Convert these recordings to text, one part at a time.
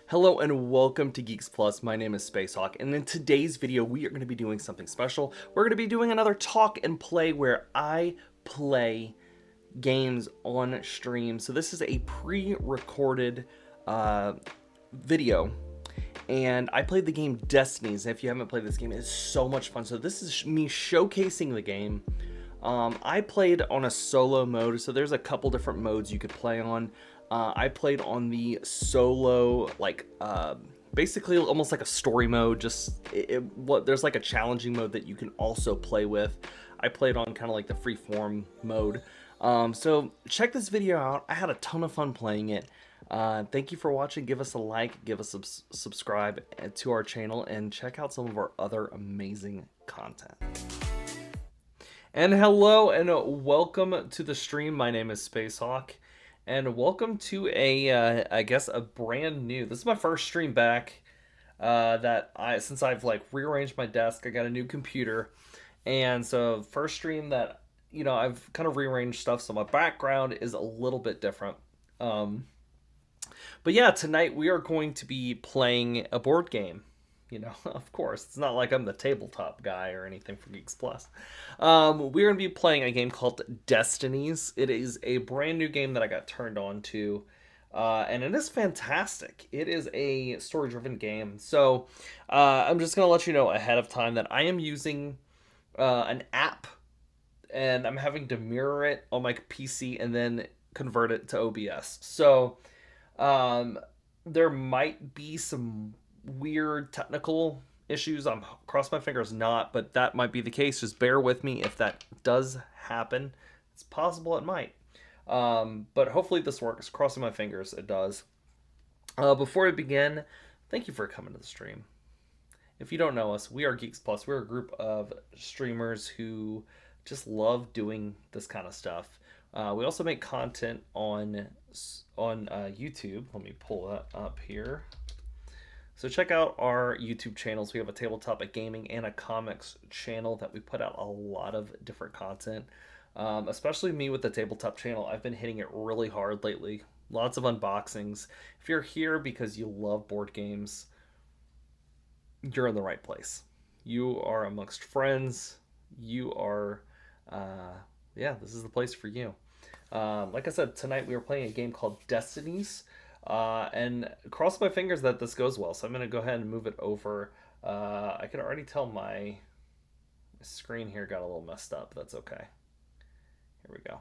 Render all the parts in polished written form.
Hello and welcome to Geeks Plus. My name is Spacehawk, and in today's video we are going to be doing something special. We're going to be doing another talk and play where I play games on stream. So this is a pre-recorded video, and I played the game Destinies. If you haven't played this game, it's so much fun. So this is me showcasing the game. I played on a solo mode, so there's a couple different modes you could play on. I played on the solo, basically almost like a story mode. There's like a challenging mode that you can also play with. I played on kind of like the freeform mode. So check this video out. I had a ton of fun playing it. Thank you for watching. Give us a like, give us a subscribe to our channel, and check out some of our other amazing content. And hello and welcome to the stream. My name is Spacehawk, and welcome to I guess a brand new. This is my first stream back. Since I've rearranged my desk, I got a new computer, and so first stream that I've kind of rearranged stuff, so my background is a little bit different. But yeah, tonight we are going to be playing a board game. Of course, it's not like I'm the tabletop guy or anything for Geeks Plus. We're going to be playing a game called Destinies. It is a brand new game that I got turned on to, and it is fantastic. It is a story-driven game. So I'm just going to let you know ahead of time that I am using an app, and I'm having to mirror it on my PC and then convert it to OBS. So there might be some weird technical issues. I'm cross my fingers not, but that might be the case. Just bear with me if that does happen. It's possible it might, but hopefully this works. Crossing my fingers it does. Before we begin, thank you for coming to the stream. If you don't know us, we are Geeks Plus. We're a group of streamers who just love doing this kind of stuff. We also make content on YouTube. Let me pull that up here. So check out our YouTube channels. We have a tabletop, a gaming, and a comics channel that we put out a lot of different content. Especially me with the tabletop channel. I've been hitting it really hard lately. Lots of unboxings. If you're here because you love board games, you're in the right place. You are amongst friends. You are, this is the place for you. Like I said, tonight we were playing a game called Destinies. And cross my fingers that this goes well. So I'm going to go ahead and move it over. I can already tell my screen here got a little messed up. That's okay. Here we go.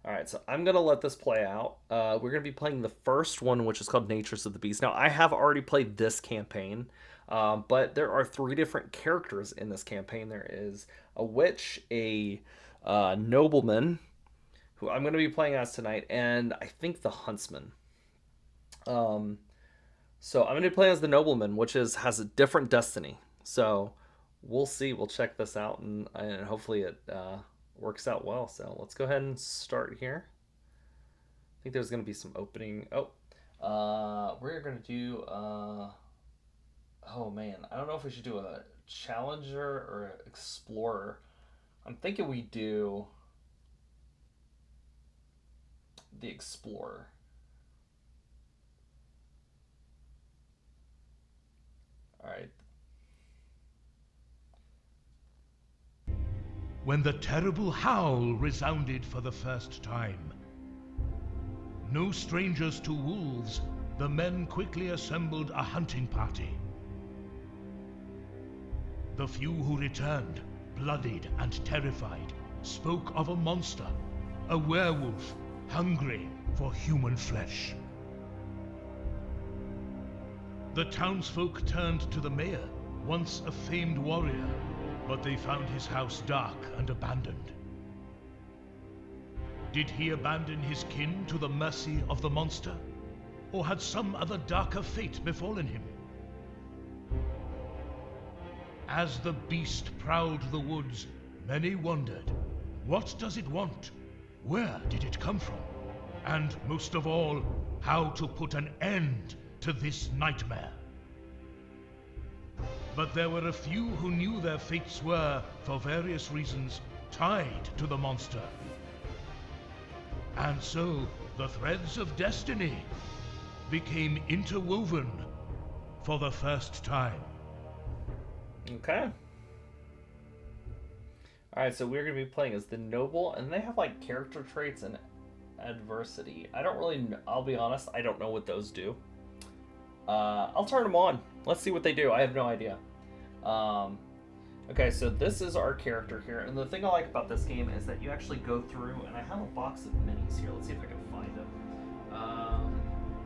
All right, so I'm going to let this play out. We're going to be playing the first one, which is called Natures of the Beast. Now, I have already played this campaign, but there are 3 different characters in this campaign. There is a witch, a nobleman, who I'm going to be playing as tonight, and I think the huntsman. So I'm going to play as the nobleman, which has a different destiny. So we'll see. We'll check this out, and hopefully it works out well. So let's go ahead and start here. I think there's going to be some opening. We're going to do, oh man, I don't know if we should do a challenger or an explorer. I'm thinking we do the explorer. All right. When the terrible howl resounded for the first time, no strangers to wolves, the men quickly assembled a hunting party. The few who returned, bloodied and terrified, spoke of a monster, a werewolf, hungry for human flesh. The townsfolk turned to the mayor, once a famed warrior, but they found his house dark and abandoned. Did he abandon his kin to the mercy of the monster? Or had some other darker fate befallen him? As the beast prowled the woods, many wondered, what does it want? Where did it come from? And most of all, how to put an end to this nightmare. But there were a few who knew their fates were, for various reasons, tied to the monster. And so, the threads of destiny became interwoven for the first time. Okay. Alright, so we're going to be playing as the noble, and they have like character traits and adversity. I don't really know, I'll be honest, I don't know what those do. I'll turn them on. Let's see what they do. I have no idea. Okay, so this is our character here, and the thing I like about this game is that you actually go through, and I have a box of minis here. Let's see if I can find them.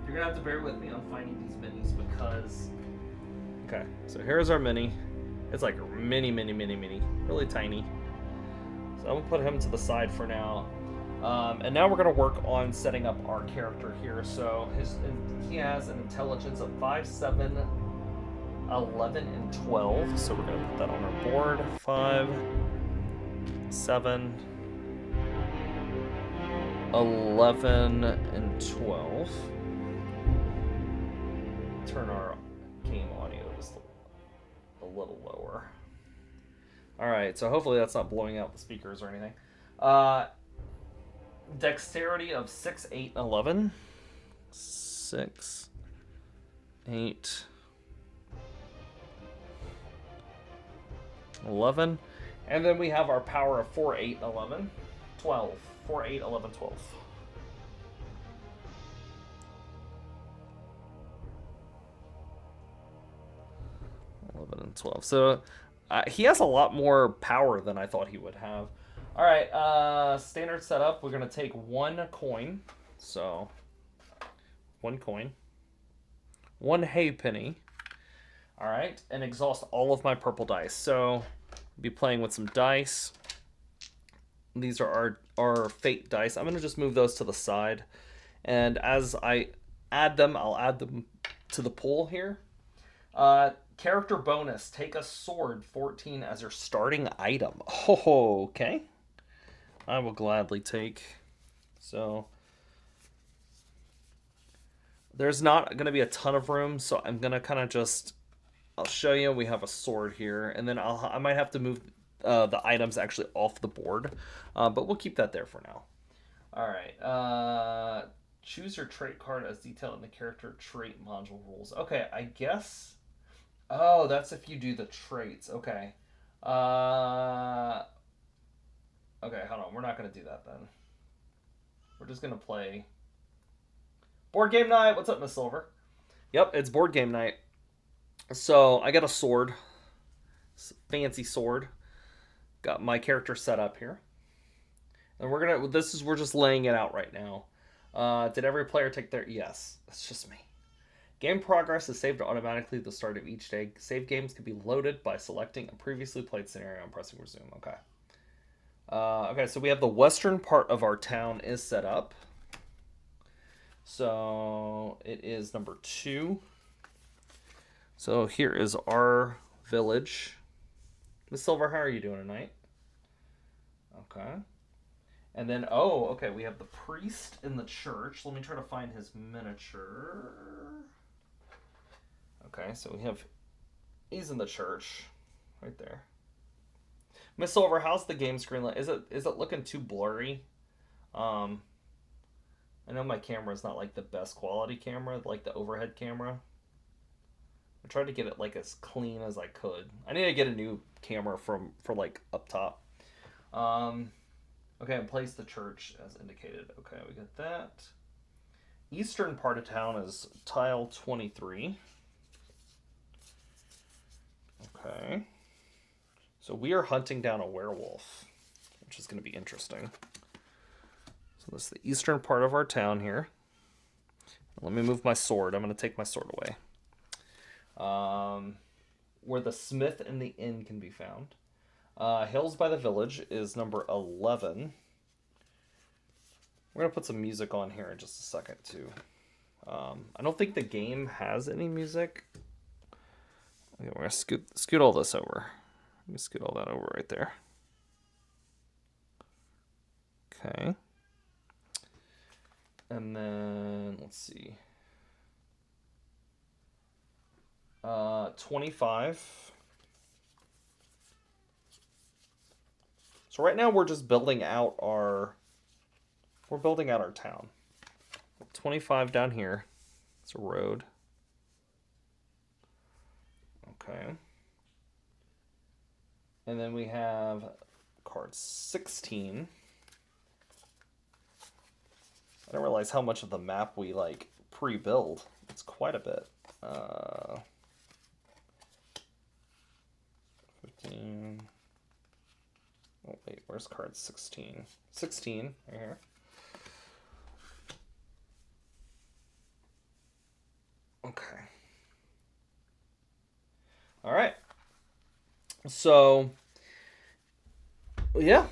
You're gonna have to bear with me on finding these minis because... Okay, so here's our mini. It's like mini, really tiny. So I'm gonna put him to the side for now. And now we're gonna work on setting up our character here. So he has an intelligence of 5, 7, 11, and 12. So we're gonna put that on our board. 5, 7, 11, and 12. Turn our game audio just a little lower. Alright, so hopefully that's not blowing out the speakers or anything. Dexterity of 6, 8, and 11. 6, 8, 11. And then we have our power of 4, 8, 11. 12. 4, 8, 11, 12. 11 and 12. So he has a lot more power than I thought he would have. All right, standard setup. We're gonna take 1 coin. So 1 coin, 1 hay penny. All right, and exhaust all of my purple dice. So I'll be playing with some dice. These are our fate dice. I'm gonna just move those to the side, and as I add them, I'll add them to the pool here. Character bonus, take a sword 14 as your starting item. Oh, okay. I will gladly take. So there's not going to be a ton of room, so I'm going to kind of just, I'll show you. We have a sword here, and then I might have to move the items actually off the board, but we'll keep that there for now. All right. Choose your trait card as detailed in the character trait module rules. Okay, I guess... Oh, that's if you do the traits. Okay. Okay, hold on. We're not going to do that then. We're just going to play... Board game night! What's up, Miss Silver? Yep, it's board game night. So, I got a sword. Fancy sword. Got my character set up here. And we're just laying it out right now. Did every player take their... Yes, it's just me. Game progress is saved automatically at the start of each day. Save games can be loaded by selecting a previously played scenario and pressing resume. Okay. Okay, so we have the western part of our town is set up. So it is number 2. So here is our village. Miss Silver, how are you doing tonight? Okay. And then, oh, okay, we have the priest in the church. Let me try to find his miniature. Okay, so he's in the church, right there. Miss Silver, how's the game screen? Is it looking too blurry? I know my camera is not like the best quality camera, like the overhead camera. I tried to get it like as clean as I could. I need to get a new camera for like up top. Okay, and place the church as indicated. Okay, we got that. Eastern part of town is tile 23. Okay. So we are hunting down a werewolf, which is going to be interesting. So this is the eastern part of our town here. Let me move my sword. I'm going to take my sword away. Where the smith and the inn can be found. Hills by the village is number 11. We're going to put some music on here in just a second, too. I don't think the game has any music. Okay, we're going to scoot all this over. Let me scoot all that over right there. Okay. And then, let's see. 25. So right now we're just building out our town. 25 down here. It's a road. Okay. And then we have card 16. I didn't realize how much of the map we like pre-build. It's quite a bit. 15. Oh wait, where's card 16? 16 right here. Okay. All right. So, yeah,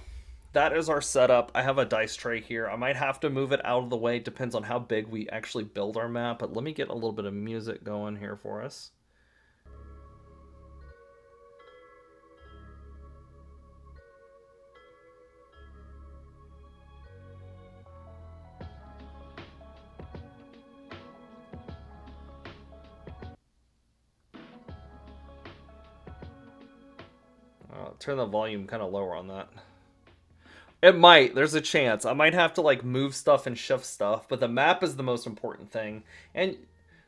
that is our setup. I have a dice tray here. I might have to move it out of the way. Depends on how big we actually build our map. But let me get a little bit of music going here for us. Turn the volume kind of lower on that. It might. There's a chance. I might have to like move stuff and shift stuff, but the map is the most important thing. And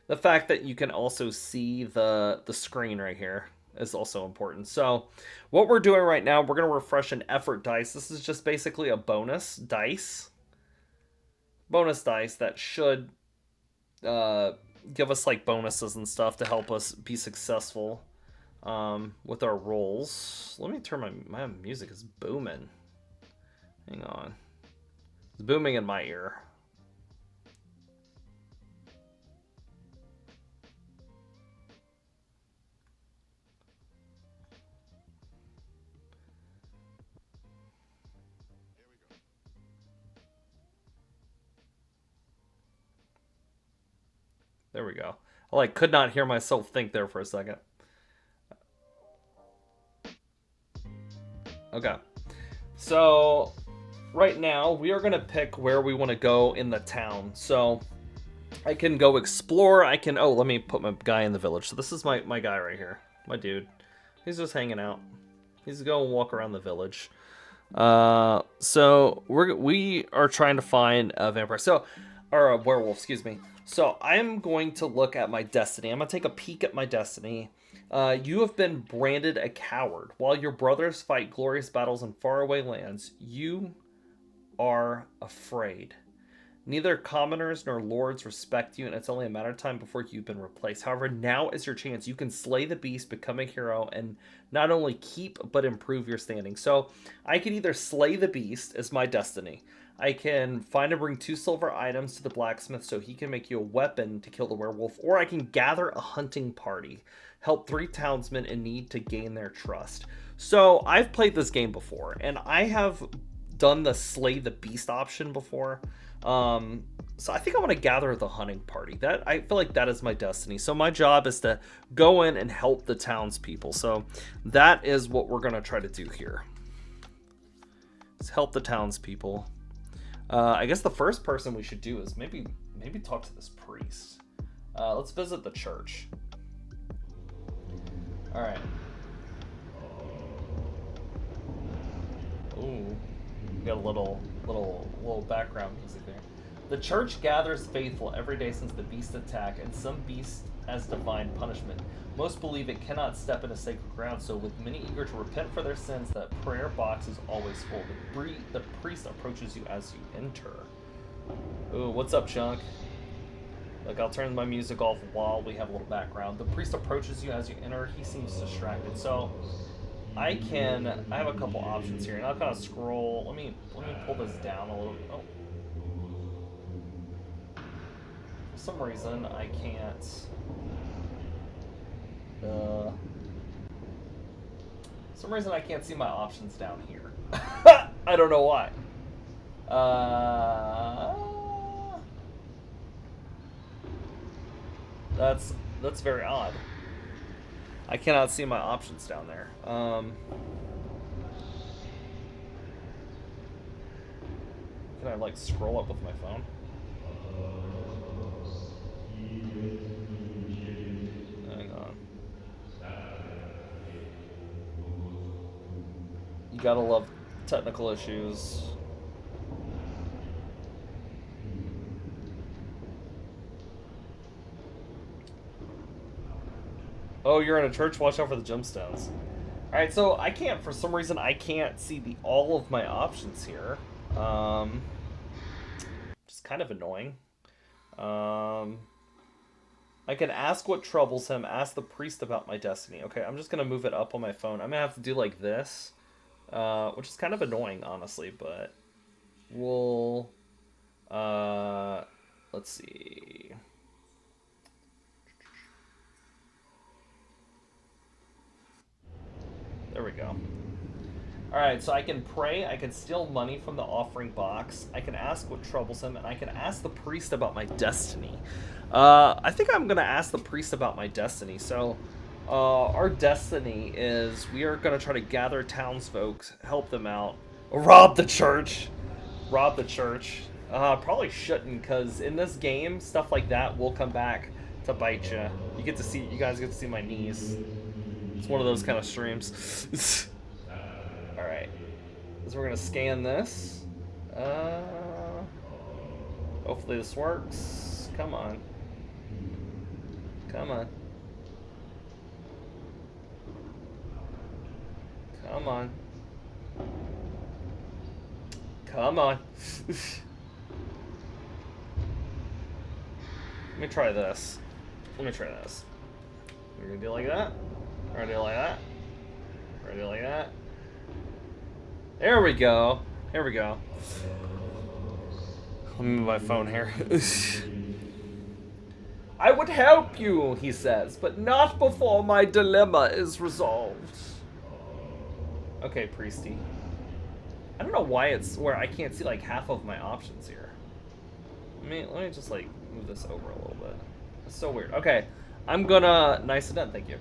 the fact that you can also see the screen right here is also important. So what we're doing right now, we're going to refresh an effort dice. This is just basically a bonus dice. Bonus dice that should give us like bonuses and stuff to help us be successful with our rolls. Let me turn my music is booming. Hang on. It's booming in my ear. There we go. I like could not hear myself think there for a second. Okay. So right now we are going to pick where we want to go in the town. So I can go explore. I can, oh, let me put my guy in the village. So this is my guy right here. My dude. He's just hanging out. He's going to walk around the village. So we are trying to find a vampire. So, or a werewolf, excuse me. So I'm going to look at my destiny. I'm going to take a peek at my destiny. You have been branded a coward. While your brothers fight glorious battles in faraway lands, you are afraid. Neither commoners nor lords respect you, and it's only a matter of time before you've been replaced. However, now is your chance. You can slay the beast, become a hero, and not only keep but improve your standing. So I can either slay the beast as my destiny. I can find and bring 2 silver items to the blacksmith so he can make you a weapon to kill the werewolf, or I can gather a hunting party, help 3 townsmen in need to gain their trust. So I've played this game before, and I have done the slay the beast option before. So I think I want to gather the hunting party. That I feel like that is my destiny. So my job is to go in and help the townspeople. So that is what we're gonna try to do here. Let's help the townspeople. I guess the first person we should do is maybe talk to this priest. Let's visit the church. All right. Ooh, we got a little background music there. The church gathers faithful every day since the beast attack, and some beast as divine punishment. Most believe it cannot step into sacred ground, so with many eager to repent for their sins, that prayer box is always full. The priest approaches you as you enter. Ooh, what's up, Chunk? Look, I'll turn my music off while we have a little background. The priest approaches you as you enter. He seems distracted, so I have a couple options here, and I'll kind of scroll. Let me pull this down a little. Oh. For some reason, I can't. For some reason, I can't see my options down here. I don't know why. That's very odd. I cannot see my options down there. Can I like scroll up with my phone? Hang on. You gotta love technical issues. Oh, you're in a church? Watch out for the gemstones. Alright, so I can't, for some reason, I can't see all of my options here. Just kind of annoying. I can ask what troubles him, ask the priest about my destiny. Okay, I'm just going to move it up on my phone. I'm going to have to do like this, which is kind of annoying, honestly, but we'll, let's see. There we go. Alright, so I can pray, I can steal money from the offering box, I can ask what troubles him, and I can ask the priest about my destiny. I think I'm going to ask the priest about my destiny. So, our destiny is we are going to try to gather townsfolk, help them out, rob the church. Rob the church. Probably shouldn't, because in this game, stuff like that will come back to bite you. You guys get to see my knees. It's one of those kind of streams. Alright. So we're going to scan this. Hopefully this works. Come on. Come on. Come on. Come on. Let me try this. We're gonna do like that. We're gonna do like that. We're gonna do like that. There we go. Here we go. Let me move my phone here. I would help you, he says, but not before my dilemma is resolved. Okay, Priesty. I don't know why it's where I can't see like half of my options here. Let me just like move this over a little bit. It's so weird. Okay, I'm gonna nice and done. Thank you.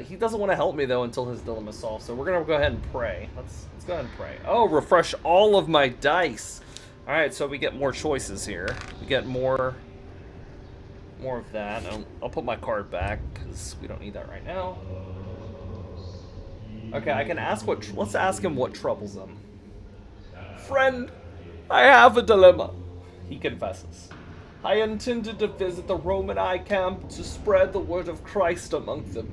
He doesn't want to help me though until his dilemma is solved. So we're gonna go ahead and pray. Let's go ahead and pray. Oh, refresh all of my dice. All right, so we get more choices here. We get more of that. I'll put my card back because we don't need that right now. Okay, I can ask let's ask him what troubles him. Friend, I have a dilemma. He confesses. I intended to visit the Roman camp to spread the word of Christ among them.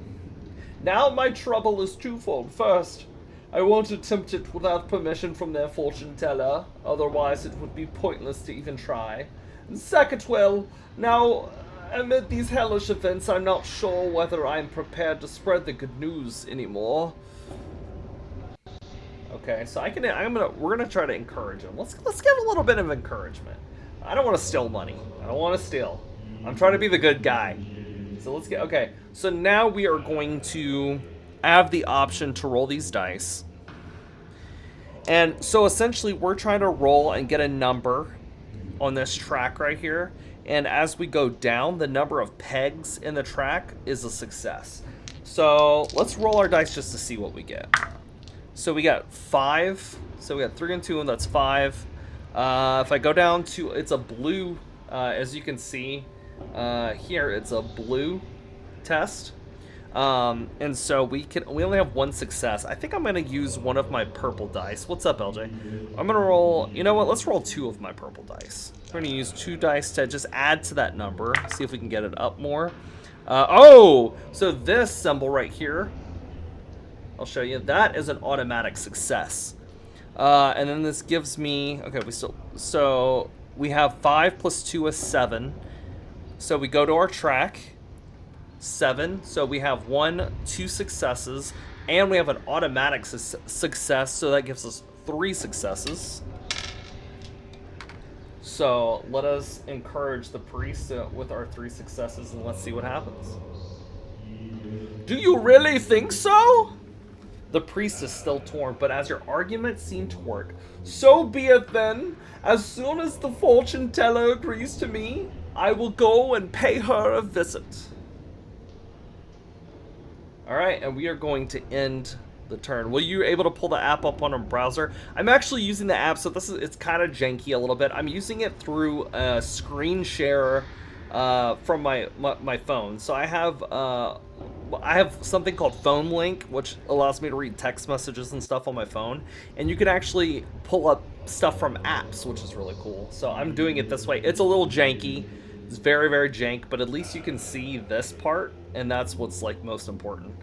Now my trouble is twofold. First, I won't attempt it without permission from their fortune teller, otherwise it would be pointless to even try. And second, well, now amid these hellish events, I'm not sure whether I'm prepared to spread the good news anymore. Okay, so we're gonna try to encourage him. Let's give a little bit of encouragement. I don't want to steal money. I don't want to steal. I'm trying to be the good guy. So let's okay. So now we are going to have the option to roll these dice. And so essentially we're trying to roll and get a number on this track right here. And as we go down, the number of pegs in the track is a success. So let's roll our dice just to see what we get. So we got 5. So we got 3 and 2, and that's 5. If I go down to, it's a blue, as you can see here, it's a blue test. And so we only have 1 success. I think I'm going to use one of my purple dice. What's up, LJ? I'm going to roll, you know what, let's roll 2 of my purple dice. We're going to use 2 dice to just add to that number, see if we can get it up more. Oh, so this symbol right here, I'll show you, that is an automatic success. And then this gives me, okay, so we have 5 plus 2 is 7. So we go to our track, 7. So we have 2 successes, and we have an automatic success, so that gives us 3 successes. So let us encourage the priest with our 3 successes, and let's see what happens. Do you really think so? The priest is still torn, but as your arguments seem to work, so be it then. As soon as the fortune teller agrees to me, I will go and pay her a visit. Alright, and we are going to end the turn. Were you able to pull the app up on a browser? I'm actually using the app, so it's kind of janky a little bit. I'm using it through a screen share from my phone. So I have something called Phone Link, which allows me to read text messages and stuff on my phone. And you can actually pull up stuff from apps, which is really cool. So I'm doing it this way. It's a little janky, It's very, very jank, but at least you can see this part, and that's what's like most important.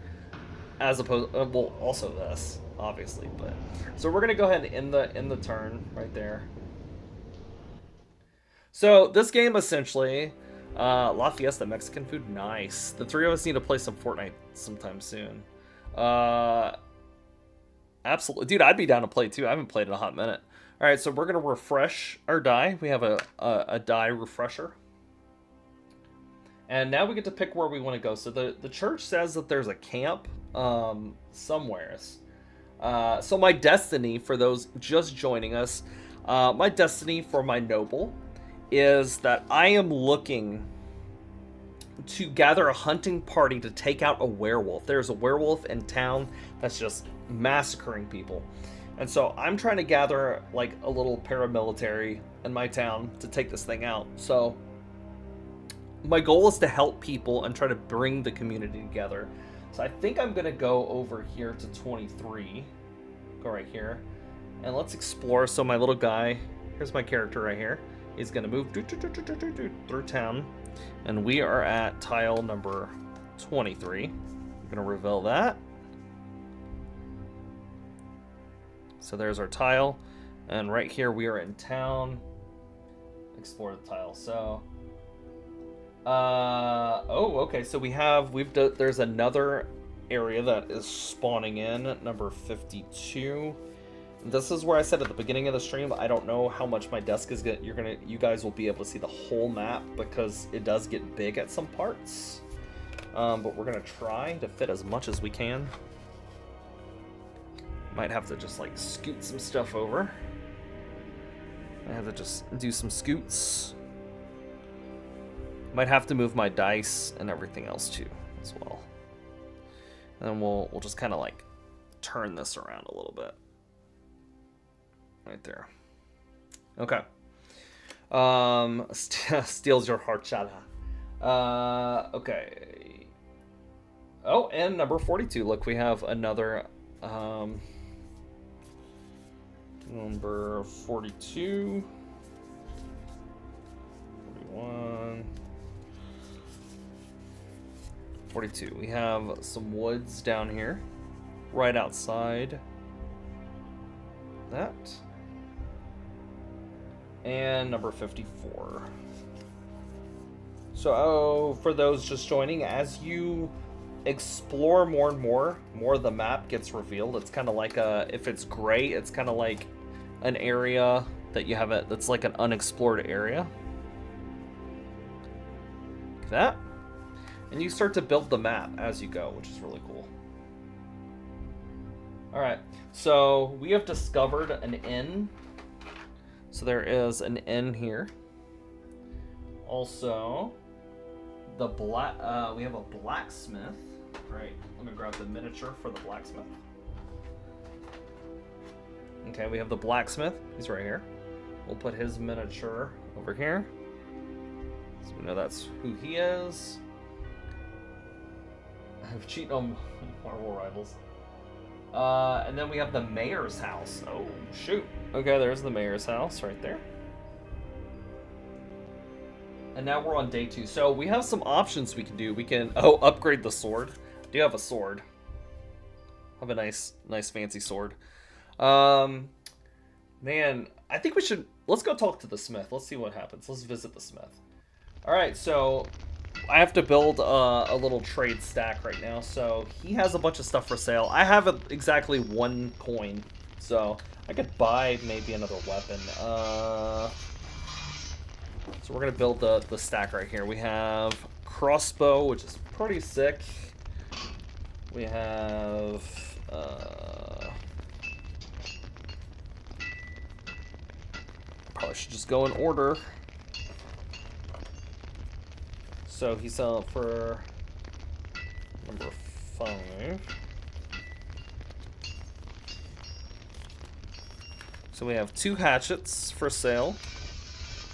As opposed, well, also this, obviously, but so we're gonna go ahead and end the turn right there. So this game essentially, La Fiesta Mexican food, nice. The three of us need to play some Fortnite sometime soon. Absolutely, dude, I'd be down to play too. I haven't played in a hot minute. All right, so we're gonna refresh our die. We have a die refresher. And now we get to pick where we want to go. So the church says that there's a camp somewheres. So my destiny, for those just joining us, my destiny for my noble is that I am looking to gather a hunting party to take out a werewolf. There's a werewolf in town that's just massacring people. And so I'm trying to gather like a little paramilitary in my town to take this thing out. So my goal is to help people and try to bring the community together. So I think I'm going to go over here to 23. Go right here. And let's explore. So my little guy, here's my character right here. He's going to move through town. And we are at tile number 23. I'm going to reveal that. So there's our tile. And right here we are in town. Explore the tile. So okay, so there's another area that is spawning in at number 52. This is where I said at the beginning of the stream, I don't know how much my desk is you guys will be able to see the whole map because it does get big at some parts. But we're gonna try to fit as much as we can. Might have to just like scoot some stuff over. I have to just do some scoots. Might have to move my dice and everything else too, as well. And then we'll just kind of like turn this around a little bit. Right there. Okay. Steals your heart, Shada. Okay. Oh, and number 42. Look, we have another number 42. 41. 42. We have some woods down here, right outside that. And number 54. So, for those just joining, as you explore more and more of the map gets revealed. It's kind of like if it's gray, it's kind of like an area that you have that's like an unexplored area. Like that. And you start to build the map as you go, which is really cool. Alright, so we have discovered an inn. So there is an inn here. Also, we have a blacksmith. Right, let me grab the miniature for the blacksmith. Okay, we have the blacksmith. He's right here. We'll put his miniature over here. So we know that's who he is. I've cheated on Marvel Rivals. And then we have the mayor's house. Oh, shoot. Okay, there's the mayor's house right there. And now we're on day 2. So we have some options we can do. We can, upgrade the sword. I do have a sword. I have a nice fancy sword. Man, I think we should, let's go talk to the smith. Let's see what happens. Let's visit the smith. All right, so I have to build a little trade stack right now. So he has a bunch of stuff for sale. I have exactly 1 coin, so I could buy maybe another weapon. So we're gonna build the stack right here. We have crossbow, which is pretty sick. We have probably should just go in order. So he's selling for number 5. So we have 2 hatchets for sale.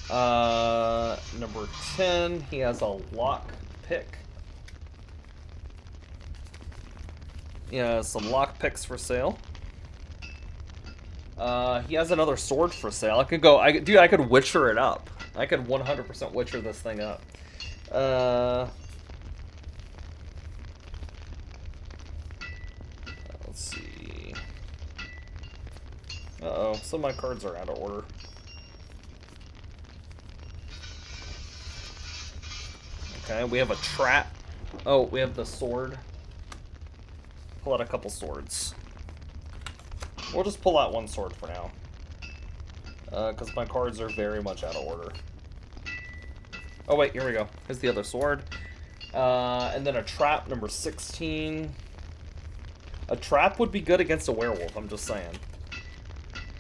Number 10, he has a lock pick. He has some lock picks for sale. He has another sword for sale. I could witcher it up. I could 100% Witcher this thing up. Let's see. Uh-oh, some of my cards are out of order. Okay, we have a trap. Oh, we have the sword. Pull out a couple swords. We'll just pull out one sword for now. Because my cards are very much out of order. Oh wait, here we go. Here's the other sword. And then a trap, number 16. A trap would be good against a werewolf, I'm just saying.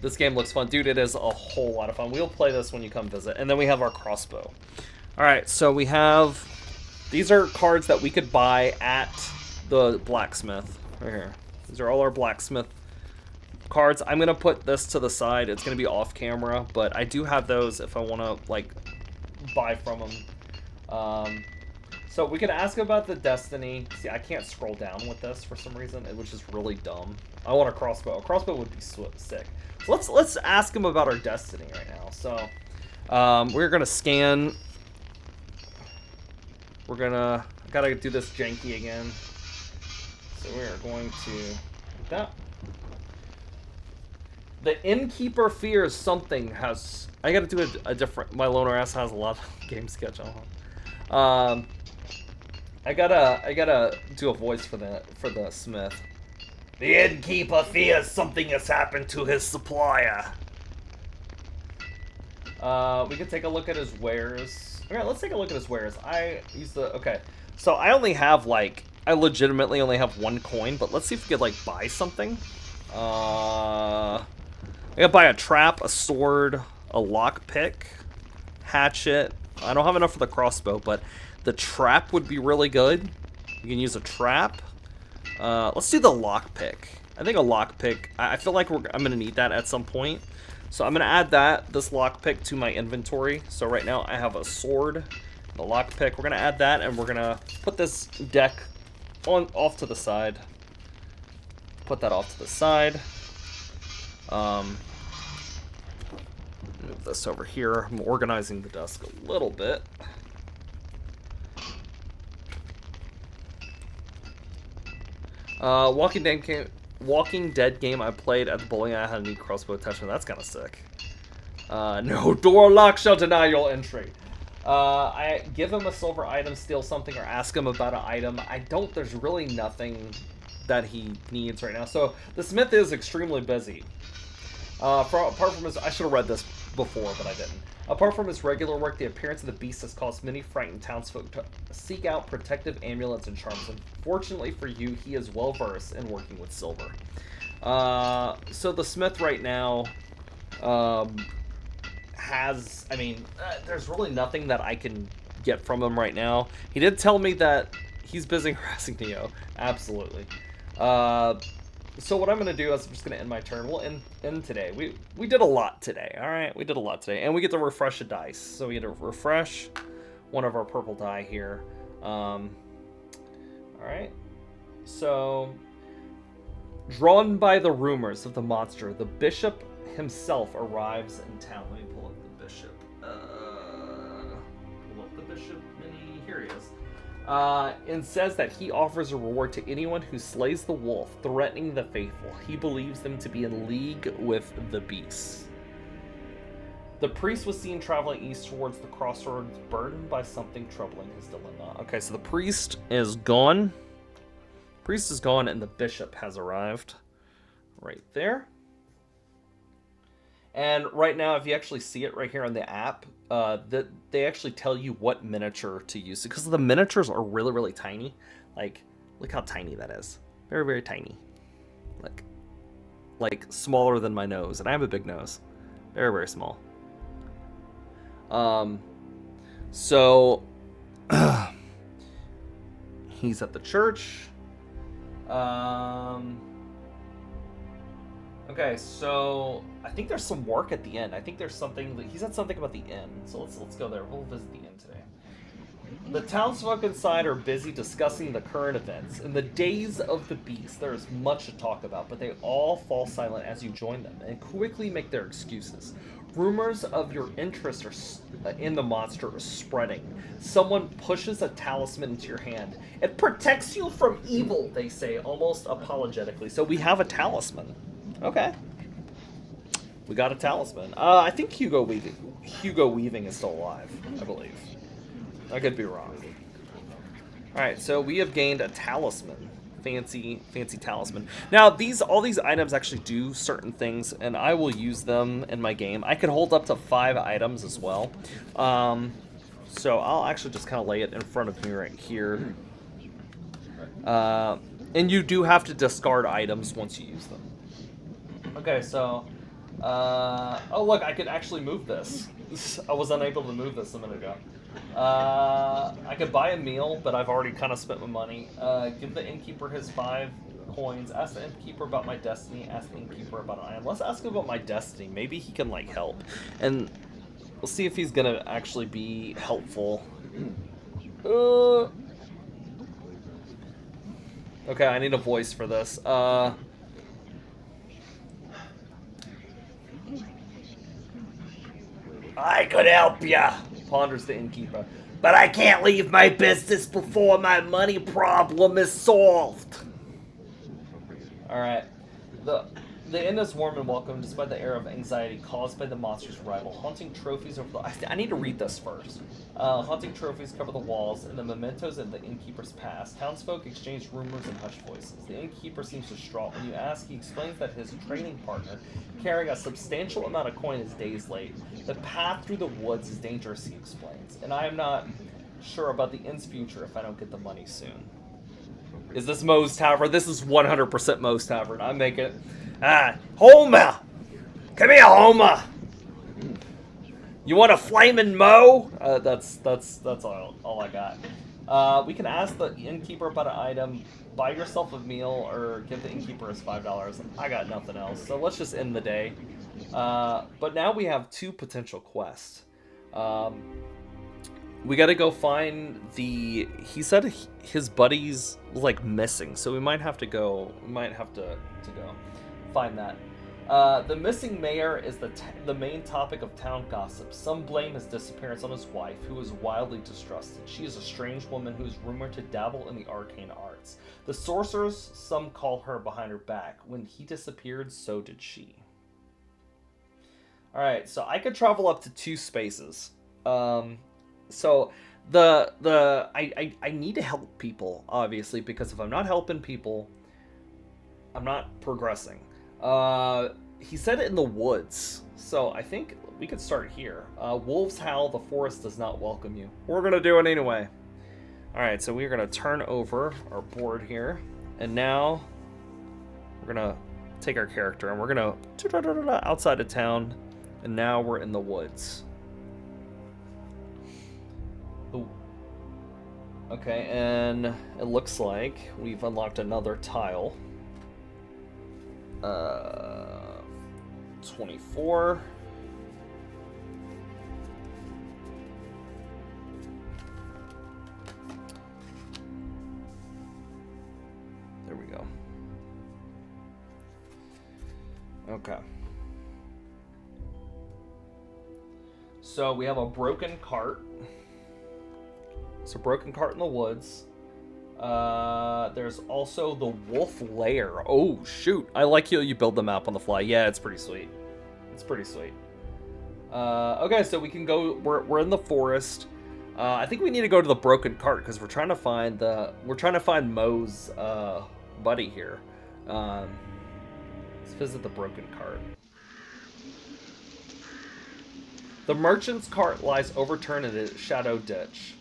This game looks fun. Dude, it is a whole lot of fun. We'll play this when you come visit. And then we have our crossbow. Alright, so we have... These are cards that we could buy at the blacksmith. Right here. These are all our blacksmith cards. I'm going to put this to the side. It's going to be off camera, but I do have those if I want to, like, buy from them. So we could ask about the Destiny. See, I can't scroll down with this for some reason, which is really dumb. I want a crossbow. A crossbow would be sick. So let's ask him about our Destiny right now. So we're going to scan... We're gonna... I gotta do this janky again. So we are going to... Like that. The innkeeper fears something has... I gotta do a different... My loner ass has a lot of game sketch on. I gotta do a voice for the smith. The innkeeper fears something has happened to his supplier. We could take a look at his wares. Okay, let's take a look at his wares. Okay. So I only have, like, I legitimately only have one coin, but let's see if we could, like, buy something. I gotta buy a trap, a sword, a lockpick, hatchet. I don't have enough for the crossbow, but the trap would be really good. You can use a trap. Let's do the lockpick. I think a lockpick, I feel like I'm gonna need that at some point. So I'm going to add this lockpick to my inventory. So right now I have a sword, a lockpick. We're going to add that, and we're going to put this deck off to the side. Put that off to the side. Move this over here. I'm organizing the desk a little bit. Walking Dead game I played at the bowling alley had a neat crossbow attachment. That's kind of sick. No door lock shall deny your entry. I give him a silver item, steal something, or ask him about an item. There's really nothing that he needs right now. So the smith is extremely busy. Apart from his, I should have read this before, but I didn't. Apart from his regular work, the appearance of the beast has caused many frightened townsfolk to seek out protective amulets and charms. Unfortunately for you, he is well versed in working with silver. So the smith right now has, there's really nothing that I can get from him right now. He did tell me that he's busy harassing Neo. Absolutely. So what I'm going to do is I'm just going to end my turn. We'll end today. We did a lot today, all right? We did a lot today. And we get to refresh a dice. So we get to refresh one of our purple die here. All right. So, drawn by the rumors of the monster, the bishop himself arrives in town. Let me pull up the bishop. Pull up the bishop. Here he is. And says that he offers a reward to anyone who slays the wolf, threatening the faithful. He believes them to be in league with the beast. The priest was seen traveling east towards the crossroads, burdened by something troubling his dilemma. Okay, so the priest is gone. Priest is gone, and the bishop has arrived. Right there. And right now, if you actually see it right here on the app, that they actually tell you what miniature to use. Because the miniatures are really, really tiny. Like, look how tiny that is. Very, very tiny. Like smaller than my nose. And I have a big nose. Very, very small. So, he's at the church. Okay, so I think there's some work at the end. I think there's something. He said something about the inn, so let's go there. We'll visit the inn today. The townsfolk inside are busy discussing the current events. In the days of the beast, there is much to talk about, but they all fall silent as you join them and quickly make their excuses. Rumors of your interest in the monster are spreading. Someone pushes a talisman into your hand. It protects you from evil, they say, almost apologetically. So we have a talisman. Okay. We got a talisman. I think Hugo Weaving is still alive, I believe. I could be wrong. Alright, so we have gained a talisman. Fancy talisman. Now, all these items actually do certain things, and I will use them in my game. I could hold up to 5 items as well. So I'll actually just kind of lay it in front of me right here. And you do have to discard items once you use them. Okay, so... oh, look, I could actually move this. I was unable to move this a minute ago. I could buy a meal, but I've already kind of spent my money. Give the innkeeper his 5 coins. Ask the innkeeper about my destiny. Ask the innkeeper about an item. Let's ask him about my destiny. Maybe he can, like, help. And we'll see if he's gonna actually be helpful. Okay, I need a voice for this. I could help ya, ponders the innkeeper, but I can't leave my business before my money problem is solved. Alright. The inn is warm and welcome despite the air of anxiety caused by the monster's arrival. Haunting trophies over the... I need to read this first. Haunting trophies cover the walls and the mementos of the innkeeper's past. Townsfolk exchange rumors and hushed voices. The innkeeper seems distraught. When you ask, he explains that his trading partner, carrying a substantial amount of coin, is days late. The path through the woods is dangerous, he explains, and I am not sure about the inn's future if I don't get the money soon. Is this Moe's Tavern? This is 100% Moe's Tavern. I make it. Homer! Come here, Homer! You want a flaming Moe? That's all I got. We can ask the innkeeper about an item, buy yourself a meal, or give the innkeeper his $5. I got nothing else, so let's just end the day. But now we have 2 potential quests. We gotta go find the... He said his buddy's like missing, so we might have to go. We might have to go find that. The missing mayor is the main topic of town gossip. Some blame his disappearance on his wife, who is wildly distrusted. She is a strange woman who is rumored to dabble in the arcane arts. The sorcerers, some call her behind her back. When he disappeared, so did she. Alright, so I could travel up to 2 spaces. So I need to help people, obviously, because if I'm not helping people, I'm not progressing. He said it in the woods, so I think we could start here. Wolves howl, the forest does not welcome you. We're gonna do it anyway. Alright, so we're gonna turn over our board here, and now we're gonna take our character and we're gonna outside of town, and now we're in the woods. Ooh. Okay, and it looks like we've unlocked another tile. 24. There we go. Okay. So we have a broken cart. It's a broken cart in the woods. There's also the wolf lair. Oh, shoot. I like you build the map on the fly. Yeah, it's pretty sweet. It's pretty sweet. Okay, so we can go... We're in the forest. I think we need to go to the broken cart because we're trying to find Moe's buddy here. Let's visit the broken cart. The merchant's cart lies overturned in a shallow ditch.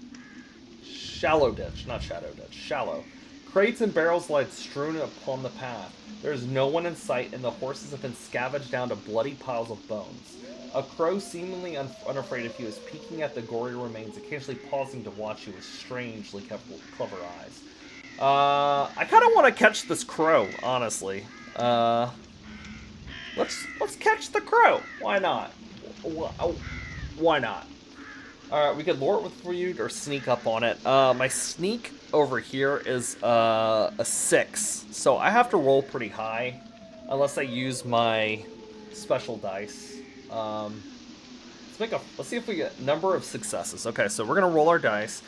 Shallow ditch, not shadow ditch. Shallow. Crates and barrels lie strewn upon the path. There is no one in sight, and the horses have been scavenged down to bloody piles of bones. A crow, seemingly unafraid of you, is peeking at the gory remains, occasionally pausing to watch you with strangely clever eyes. I kind of want to catch this crow, honestly. Let's catch the crow. Why not? Why not? Alright, we could lure it with feud or sneak up on it. My sneak over here is a 6. So I have to roll pretty high. Unless I use my special dice. Let's see if we get number of successes. Okay, so we're gonna roll our dice.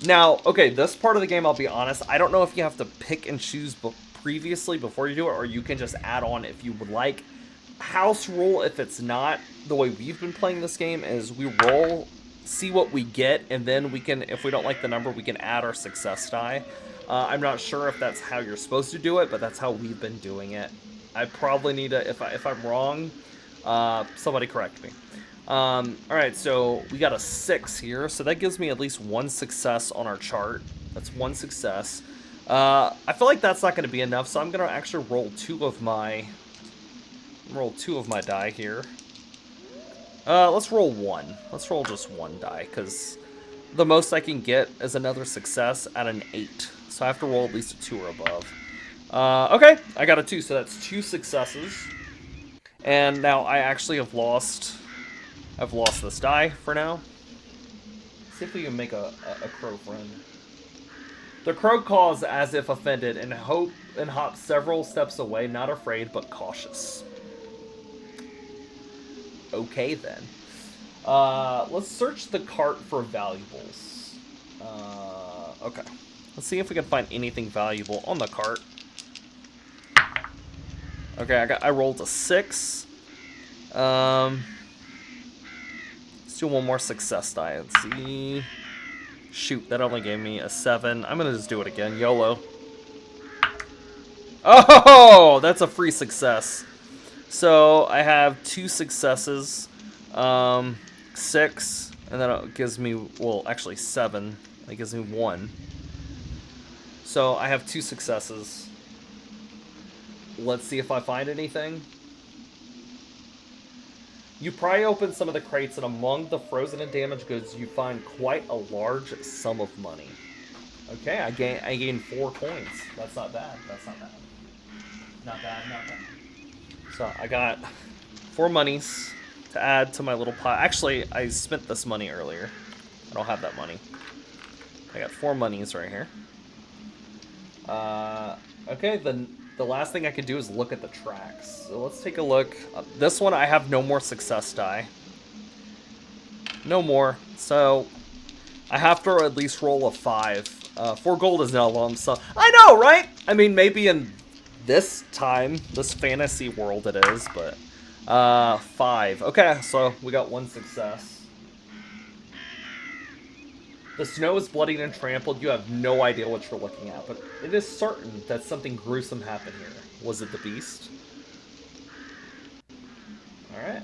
Now, okay, this part of the game, I'll be honest, I don't know if you have to pick and choose previously before you do it, or you can just add on if you would like. House rule, if it's not, the way we've been playing this game is we roll, see what we get, and then we can, if we don't like the number, we can add our success die. I'm not sure if that's how you're supposed to do it, but that's how we've been doing it. I probably need to, if I'm wrong, somebody correct me. Alright, so we got a 6 here, so that gives me at least 1 success on our chart. That's 1 success. I feel like that's not going to be enough, so I'm going to actually roll 2 of my die here. Let's roll 1. Let's roll just 1 die, because the most I can get is another success at an 8. So I have to roll at least a 2 or above. Okay, I got a 2, so that's 2 successes. And now I actually have lost... I've lost this die for now. See if we can make a crow friend. The crow caws as if offended and hops several steps away, not afraid but cautious. Okay then. Let's search the cart for valuables. Okay. Let's see if we can find anything valuable on the cart. Okay, I rolled a 6. Do one more success die. Let's see. Shoot, that only gave me a 7. I'm gonna just do it again. YOLO. Oh, that's a free success. So I have 2 successes. 6, and then it gives me, well, actually 7. That gives me 1. So I have 2 successes. Let's see if I find anything. You pry open some of the crates, and among the frozen and damaged goods, you find quite a large sum of money. Okay, I gain 4 coins. That's not bad. That's not bad. Not bad, not bad. So I got 4 monies to add to my little pot. Actually, I spent this money earlier. I don't have that money. I got 4 monies right here. Okay, the last thing I could do is look at the tracks. So let's take a look. This one, I have no more success die. No more. So I have to at least roll a 5. 4 gold is now a lump sum. I know, right? I mean, maybe in this time, this fantasy world it is, but 5. Okay, so we got 1 success. The snow is bloodied and trampled. You have no idea what you're looking at, but it is certain that something gruesome happened here. Was it the beast? Alright.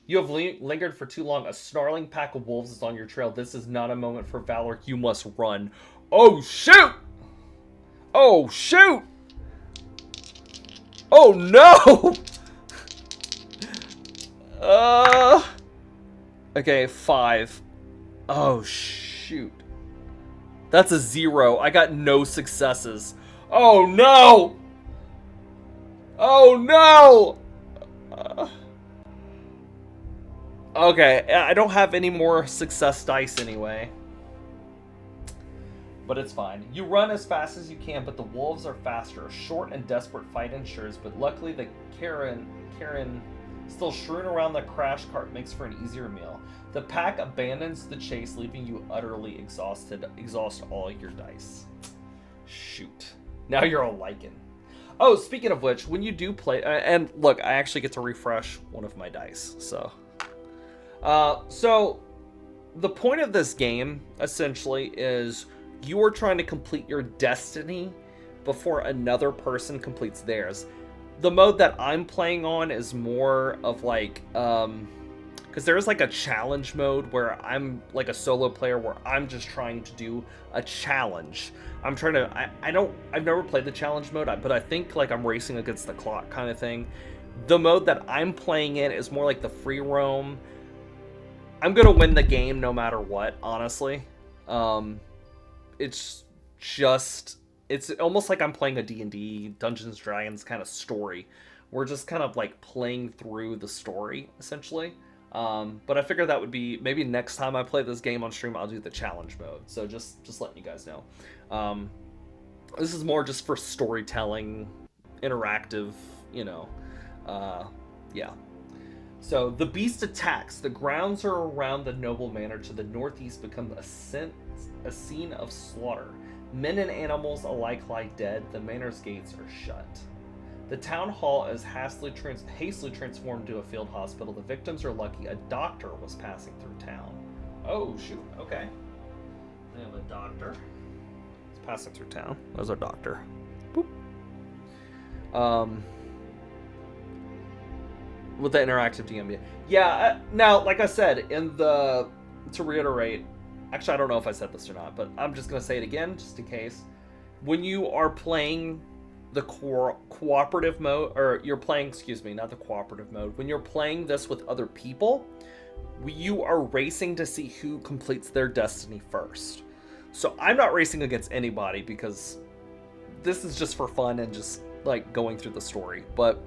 You have lingered for too long. A snarling pack of wolves is on your trail. This is not a moment for valor. You must run. Oh, shoot! Oh, shoot! Oh, no! Okay, 5. Oh, shoot. That's a 0. I got no successes. Oh, no! Oh, no! Okay, I don't have any more success dice anyway. But it's fine. You run as fast as you can, but the wolves are faster. A short and desperate fight ensures, but luckily the Karen still strewn around the crash cart makes for an easier meal. The pack abandons the chase, leaving you utterly exhausted. Exhaust all your dice. Shoot. Now you're all lichen. Oh, speaking of which, when you do play... and look, I actually get to refresh one of my dice, so... so, the point of this game, essentially, is you are trying to complete your destiny before another person completes theirs. The mode that I'm playing on is more of like, because there is like a challenge mode where I'm like a solo player where I'm just trying to do a challenge. I'm trying to, I've never played the challenge mode, but I think like I'm racing against the clock kind of thing. The mode that I'm playing in is more like the free roam. I'm going to win the game no matter what, honestly. It's just, it's almost like I'm playing a D&D, Dungeons & Dragons kind of story, We're just kind of like playing through the story essentially. But I figured that would be maybe next time I play this game on stream, I'll do the challenge mode. So just letting you guys know. This is more just for storytelling, interactive, you know. Yeah. So the beast attacks. The grounds are around the noble manor to the northeast become a scene of slaughter. Men and animals alike lie dead. The manor's gates are shut. The town hall is hastily transformed into a field hospital. The victims are lucky. A doctor was passing through town. Oh, shoot. Okay. We have a doctor. He's passing through town. There's our doctor. Boop. With the interactive DM. Yeah, now, like I said, to reiterate, actually, I don't know if I said this or not, but I'm just going to say it again, just in case. When you are playing the cooperative mode, or you're playing, excuse me, not the cooperative mode, when you're playing this with other people, you are racing to see who completes their destiny first. So I'm not racing against anybody because this is just for fun and just like going through the story. But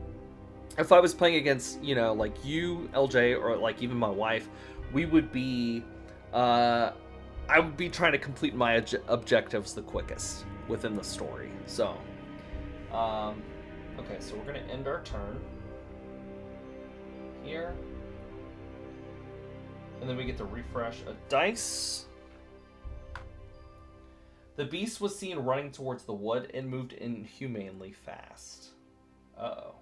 if I was playing against, you know, like you, LJ, or like even my wife, we would be, I would be trying to complete my objectives the quickest within the story. So, okay, so we're going to end our turn here. And then we get to refresh a dice. The beast was seen running towards the wood and moved inhumanely fast. Uh-oh.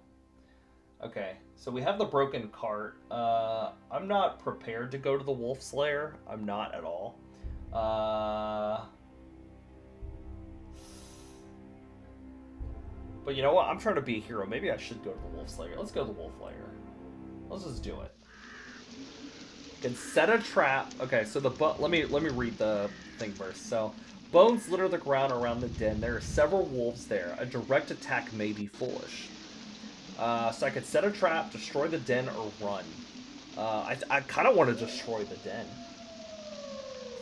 Okay, so we have the broken cart. I'm not prepared to go to the Wolf's Lair. I'm not at all. But you know what? I'm trying to be a hero. Maybe I should go to the Wolf's Lair. Let's go to the Wolf Lair. Let's just do it. Can set a trap. Okay, so let me read the thing first. So, bones litter the ground around the den. There are several wolves there. A direct attack may be foolish. So I could set a trap, destroy the den, or run. I kind of want to destroy the den.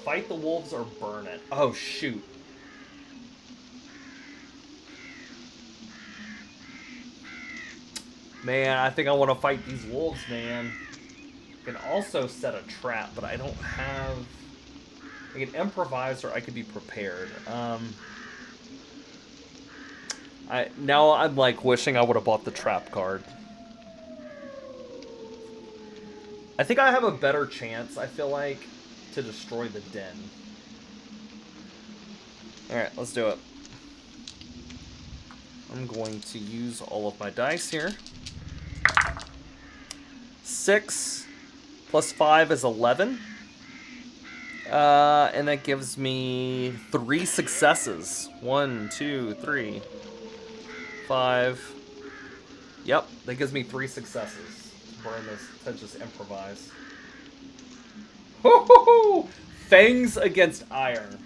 Fight the wolves or burn it. Oh, shoot. Man, I think I want to fight these wolves, man. I can also set a trap, but I don't have... I can improvise or I could be prepared. Now I'm like wishing I would have bought the trap card. I think I have a better chance, I feel like, to destroy the den. Alright, let's do it. I'm going to use all of my dice here. 6 plus 5 is 11. And that gives me 3 successes. 1, 2, 3, 5. Yep, that gives me 3 successes. Burn this to just improvise. Ho-ho-ho! Fangs against iron.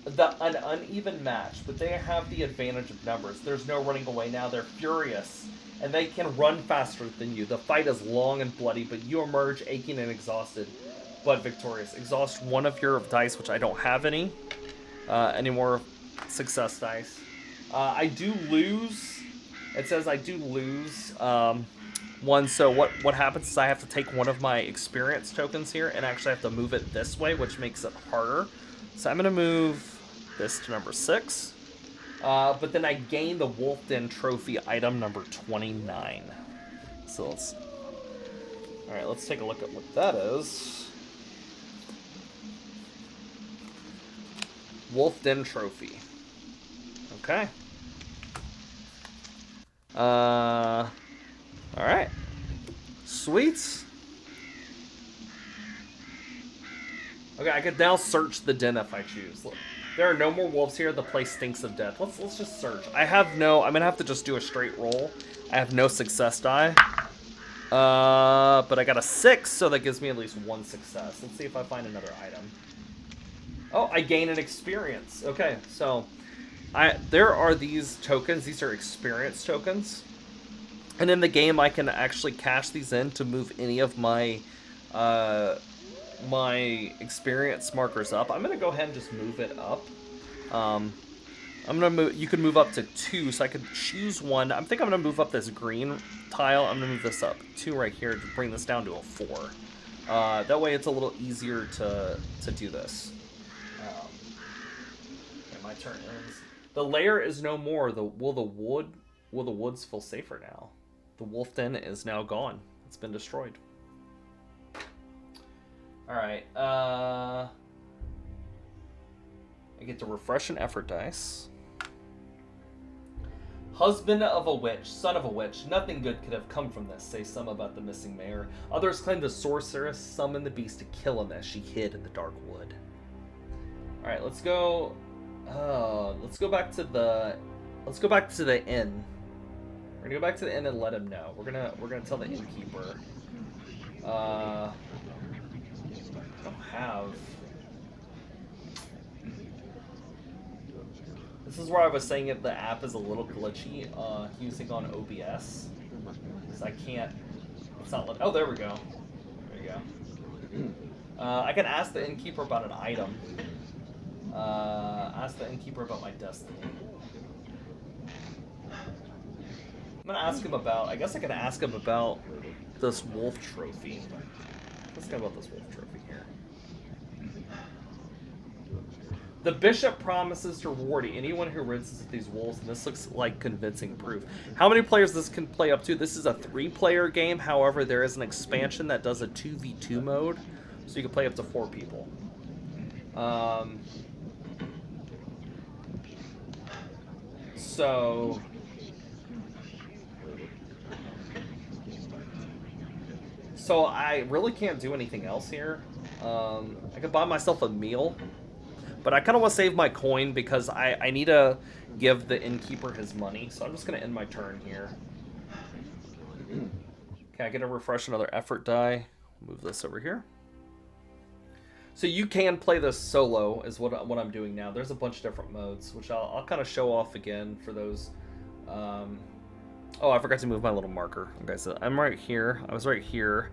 An uneven match, but they have the advantage of numbers. There's no running away now. They're furious, and they can run faster than you. The fight is long and bloody, but you emerge aching and exhausted, but victorious. Exhaust one of your dice, which I don't have any more success dice. I do lose. It says I do lose one. So what happens is I have to take one of my experience tokens here and actually have to move it this way, which makes it harder. So I'm going to move this to number 6. But then I gain the Wolf Den trophy item number 29. So let's take a look at what that is. Wolf Den trophy. Okay. Alright. Sweet. Okay, I could now search the den if I choose. Look, there are no more wolves here. The place stinks of death. Let's just search. I'm gonna have to just do a straight roll. I have no success die. But I got a 6, so that gives me at least 1 success. Let's see if I find another item. Oh, I gain an experience. Okay, so there are these tokens. These are experience tokens. And in the game, I can actually cash these in to move any of my my experience markers up. I'm going to go ahead and just move it up. I'm gonna move. You can move up to 2, so I could choose one. I think I'm gonna move up this green tile. I'm gonna move this up 2 right here to bring this down to a 4. That way, it's a little easier to do this. Okay, my turn ends. The lair is no more. Will the woods feel safer now? The wolf den is now gone. It's been destroyed. All right. I get to refresh an effort dice. Husband of a witch, son of a witch, nothing good could have come from this, say some about the missing mayor. Others claim the sorceress summoned the beast to kill him as she hid in the dark wood. All right, let's go. Let's go back to the inn. We're gonna go back to the inn and let him know. We're gonna tell the innkeeper. I don't have. This is where I was saying it. The app is a little glitchy using on OBS. So I can't. It's not. Oh, there we go. There you go. I can ask the innkeeper about an item. Ask the innkeeper about my destiny. I'm gonna ask him about. I guess I can ask him about this wolf trophy. Let's go about this wolf trophy here. The bishop promises to reward anyone who rinses these wolves, and this looks like convincing proof. How many players this can play up to? This is a 3-player game. However, there is an expansion that does a 2v2 mode, so you can play up to 4 people. So I really can't do anything else here. I could buy myself a meal. But I kind of want to save my coin because I need to give the innkeeper his money. So I'm just going to end my turn here. Okay, I get to refresh another effort die. Move this over here. So you can play this solo is what I'm doing now. There's a bunch of different modes, which I'll kind of show off again for those. Oh, I forgot to move my little marker. Okay, so I'm right here. I was right here.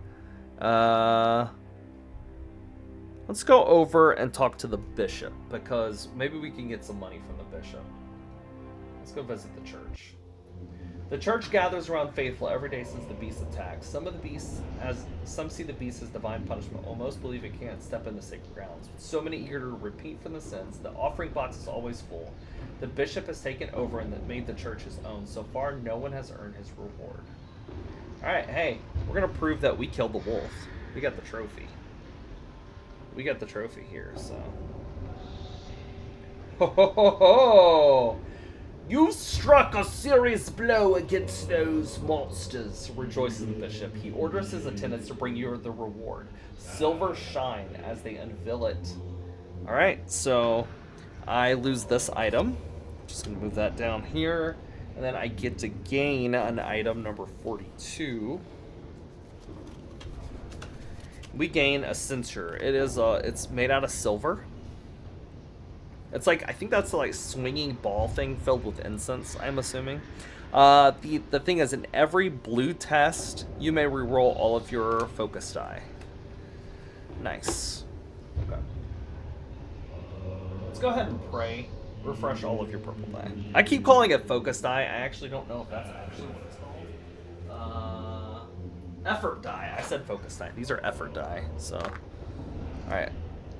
Let's go over and talk to the bishop, because maybe we can get some money from the bishop. Let's go visit the church. The church gathers around faithful every day since the beast attacks. Some see the beast as divine punishment, while most believe it can't step into sacred grounds. With so many eager to repeat from the sins, the offering box is always full. The bishop has taken over and made the church his own. So far, no one has earned his reward. Alright, hey, we're going to prove that we killed the wolf. We got the trophy. We got the trophy here, so. Ho ho ho ho! You've struck a serious blow against those monsters, rejoices the bishop. He orders his attendants to bring you the reward. Silver shine as they unveil it. Alright, so I lose this item. Just gonna move that down here. And then I get to gain an item number 42. We gain a censer. It is it's made out of silver. It's like, I think that's the like swinging ball thing filled with incense, I'm assuming. The thing is, in every blue test, you may reroll all of your focus die. Nice. Okay. Let's go ahead and pray. Refresh all of your purple die. I keep calling it focus die. I actually don't know if that's actually what it's called. Effort die. I said focus die. These are effort die. So, all right,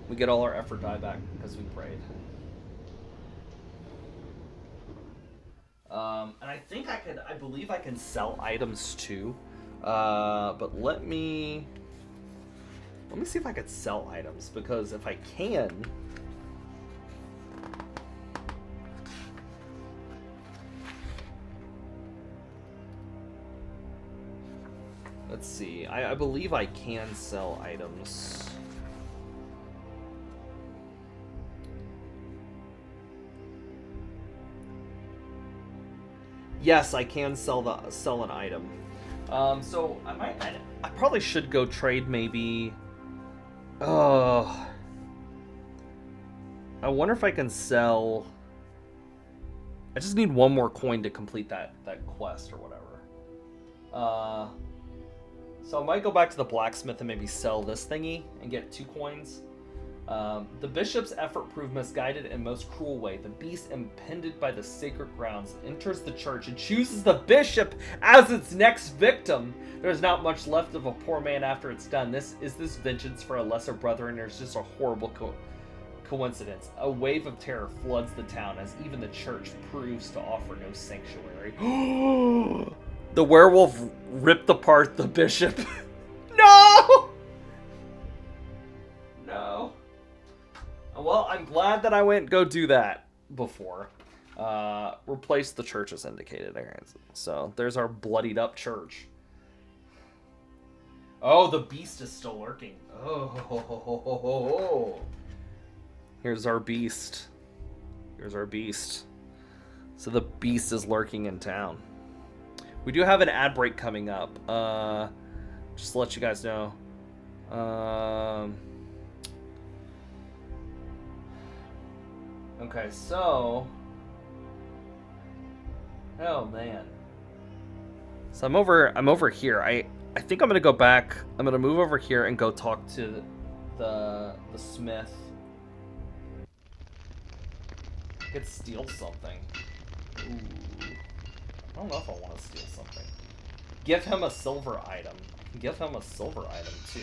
we get all our effort die back because we prayed. And I think I believe I can sell items too. But let me see if I could sell items, because if I can. Let's see. I believe I can sell items. Yes, I can sell an item. So I probably should go trade maybe. Oh, I wonder if I can sell. I just need one more coin to complete that quest or whatever. So I might go back to the blacksmith and maybe sell this thingy and get 2 coins. The bishop's effort proved misguided and most cruel way. The beast, impended by the sacred grounds, enters the church and chooses the bishop as its next victim. There's not much left of a poor man after it's done. This vengeance for a lesser brother, and there's just a horrible coincidence. A wave of terror floods the town as even the church proves to offer no sanctuary. The werewolf ripped apart the bishop. No! No. Well, I'm glad that I went go do that before. Replace the church as indicated. So there's our bloodied up church. Oh, the beast is still lurking. Oh. Here's our beast. Here's our beast. So the beast is lurking in town. We do have an ad break coming up. Just to let you guys know. Okay, so... Oh, man. So I'm over here. I think I'm gonna go back. I'm gonna move over here and go talk to the smith. I could steal something. Ooh. I don't know if I want to steal something. Give him a silver item. Give him a silver item too.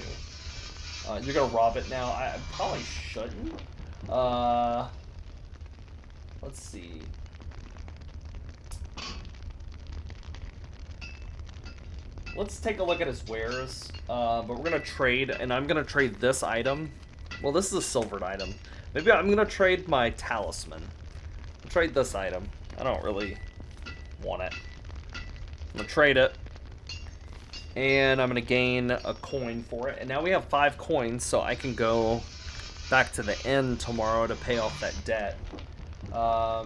You're gonna rob it now. I probably shouldn't. Let's see. Let's take a look at his wares. But we're gonna trade, and I'm gonna trade this item. Well, this is a silvered item. Maybe I'm gonna trade my talisman. I'll trade this item. I don't really want it. I'm gonna trade it. And I'm gonna gain a coin for it. And now we have 5 coins, so I can go back to the inn tomorrow to pay off that debt. I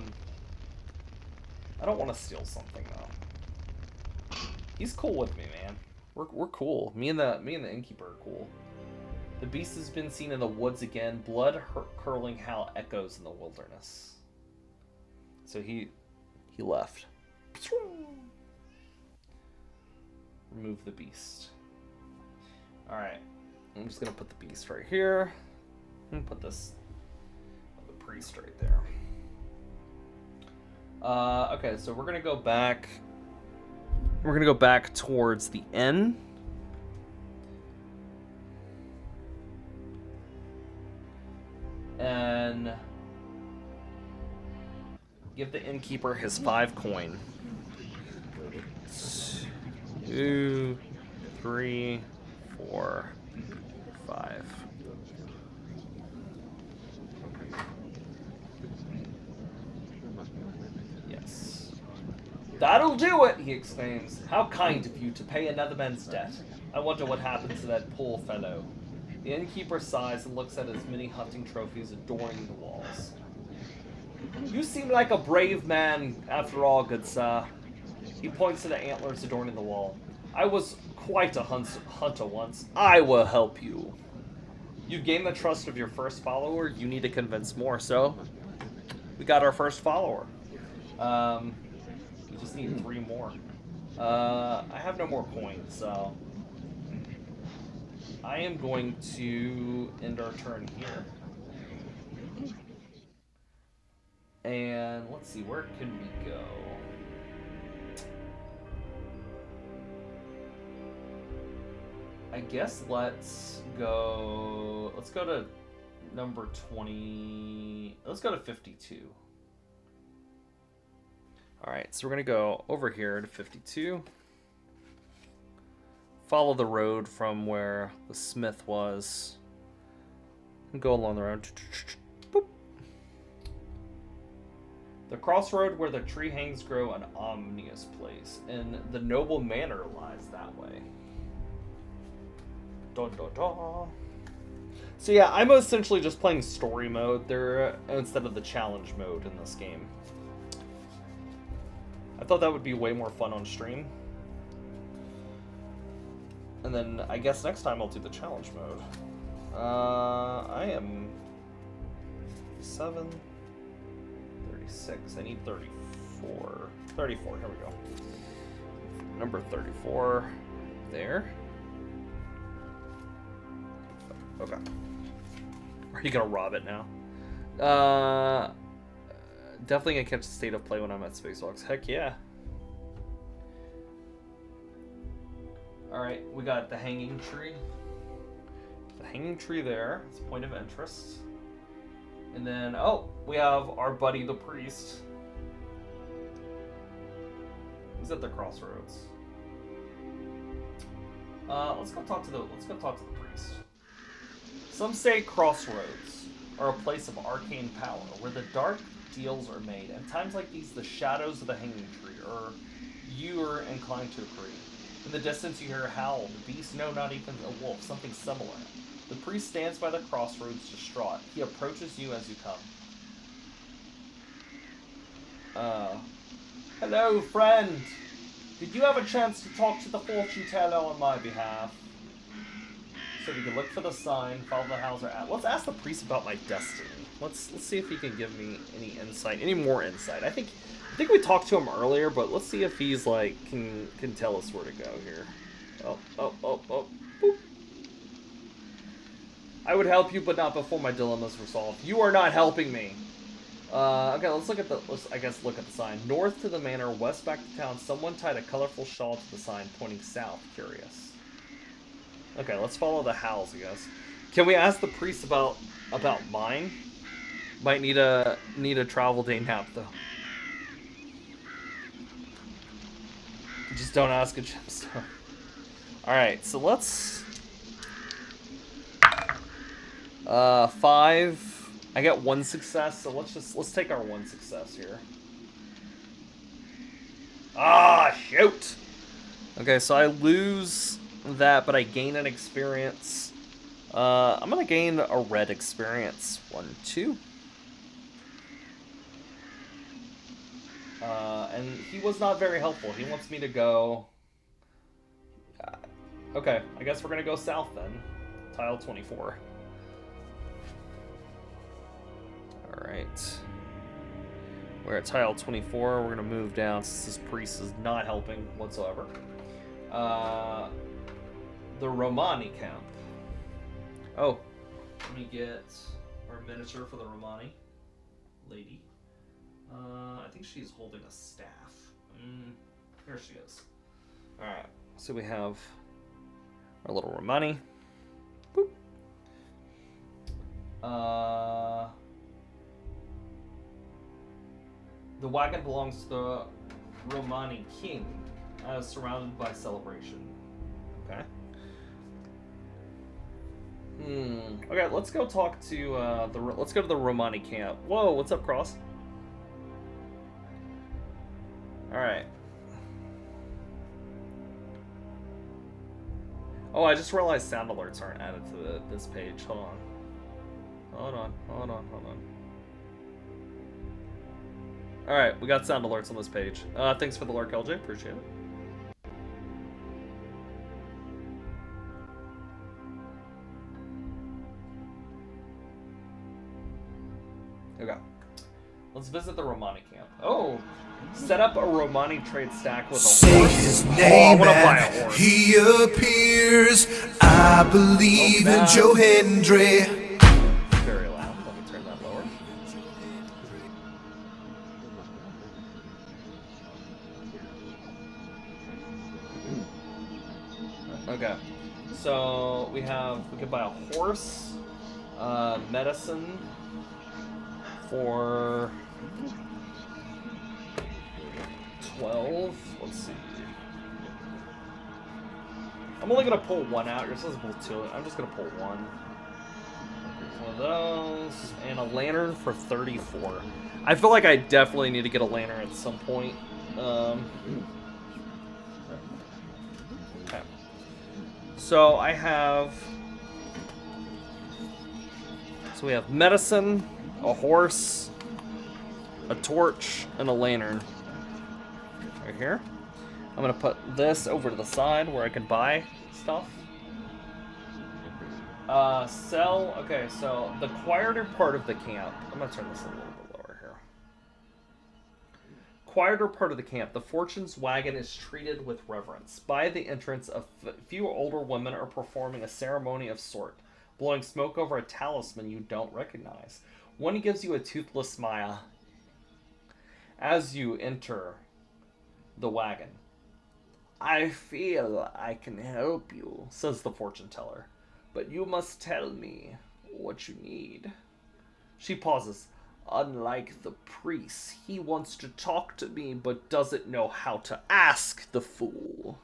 don't want to steal something though. He's cool with me, man. We're cool. Me and the innkeeper are cool. The beast has been seen in the woods again. Blood-curdling howl echoes in the wilderness. So he left. Remove the beast. Alright. I'm just gonna put the beast right here. I'm gonna put the priest right there. Okay, so we're gonna go back. We're gonna go back towards the inn. And give the innkeeper his 5 coin. 2, 3, 4, 5. Yes. That'll do it, he exclaims. How kind of you to pay another man's debt. I wonder what happened to that poor fellow. The innkeeper sighs and looks at his many hunting trophies adorning the walls. You seem like a brave man, after all, good sir. He points to the antlers adorning the wall. I was quite a hunter once. I will help you. You've gained the trust of your first follower. You need to convince more, so we got our first follower. We just need 3 more. I have no more coins, so I am going to end our turn here. And let's see, where can we go? I guess let's go to number 20. Let's go to 52. All right, so we're going to go over here to 52. Follow the road from where the smith was. And go along the road. Boop. The crossroad where the tree hangs grow an ominous place, and the noble manor lies that way. Dun, dun, dun. So yeah, I'm essentially just playing story mode there instead of the challenge mode in this game. I thought that would be way more fun on stream. And then I guess next time I'll do the challenge mode. I am 7, 36. I need 34. 34, here we go. Number 34 there. Okay. Are you gonna rob it now? Definitely gonna catch the state of play when I'm at Spacehawks. Heck yeah. Alright, we got the hanging tree. The hanging tree there. It's a point of interest. And then, oh, we have our buddy the priest. He's at the crossroads. Let's go talk to the priest. Some say crossroads are a place of arcane power, where the dark deals are made. At times like these, the shadows of the hanging tree, or you are inclined to agree. In the distance you hear a howl, the beast, no, not even a wolf, something similar. The priest stands by the crossroads, distraught. He approaches you as you come. Hello, friend. Did you have a chance to talk to the fortune teller on my behalf? So we can look for the sign, follow the Hauser out. Let's ask the priest about my destiny. Let's see if he can give me any insight, any more insight. I think we talked to him earlier, but let's see if he's like can tell us where to go here. Oh. Boop. I would help you, but not before my dilemma's resolved. You are not helping me. Okay, let's look at the sign. North to the manor, west back to town. Someone tied a colorful shawl to the sign, pointing south. Curious. Okay, let's follow the howls, I guess. Can we ask the priest about mine? Might need a travel day nap though. Just don't ask a gemstone. All right, so let's 5. I got 1 success, so let's take our 1 success here. Ah, shoot. Okay, so I lose that, but I gain an experience. I'm gonna gain a red experience. 1, 2. And he was not very helpful. He wants me to go. Okay, I guess we're gonna go south then. Tile 24. Alright. We're at tile 24. We're going to move down since this priest is not helping whatsoever. The Romani camp. Oh, let me get our miniature for the Romani lady. I think she's holding a staff. Here she is. Alright, so we have our little Romani. Boop. The wagon belongs to the Romani king, surrounded by celebration. Okay. Okay, let's go talk to let's go to the Romani camp. Whoa, what's up, Cross? All right. Oh, I just realized sound alerts aren't added to this page. Hold on. Alright, we got sound alerts on this page. Thanks for the lurk, LJ. Appreciate it. Okay. Let's visit the Romani camp. Oh! Set up a Romani trade stack with a Say horse. his name I want to buy a and horse. he appears. I believe in Joe Hendry. Very loud. Let me turn that lower. Okay. So we could buy a horse, medicine for 12. Let's see. I'm only gonna pull 1 out. You're supposed to pull 2. I'm just gonna pull 1. One of those and a lantern for 34. I feel like I definitely need to get a lantern at some point. Okay. So we have medicine, a horse, a torch, and a lantern. Right here. I'm gonna put this over to the side where I can buy stuff. Sell. Okay, so the quieter part of the camp. I'm gonna turn this a little bit lower here. Quieter part of the camp. The fortune's wagon is treated with reverence. By the entrance, a few older women are performing a ceremony of sort. blowing smoke over a talisman you don't recognize. One gives you a toothless smile as you enter the wagon. I feel I can help you, says the fortune teller, but you must tell me what you need. She pauses. Unlike the priest, he wants to talk to me but doesn't know how to ask, the fool.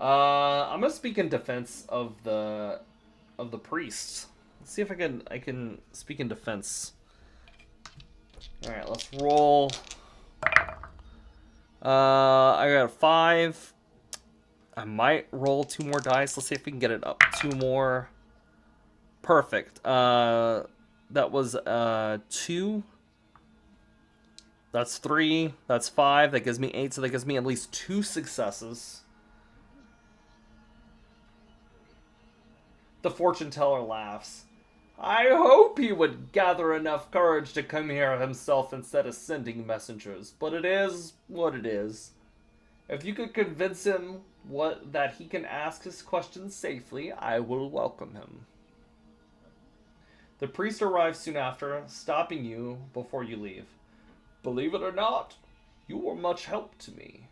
I'm gonna speak in defense of the priest. Let's see if I can speak in defense. All right, let's roll. I got a 5. I might roll 2 more dice. Let's see if we can get it up 2 more. Perfect. That was 2. That's 3. That's 5. That gives me 8. So that gives me at least 2 successes. The fortune teller laughs. I hope he would gather enough courage to come here himself instead of sending messengers, but it is what it is. If you could convince him that he can ask his questions safely, I will welcome him. The priest arrives soon after, stopping you before you leave. Believe it or not, you were much help to me.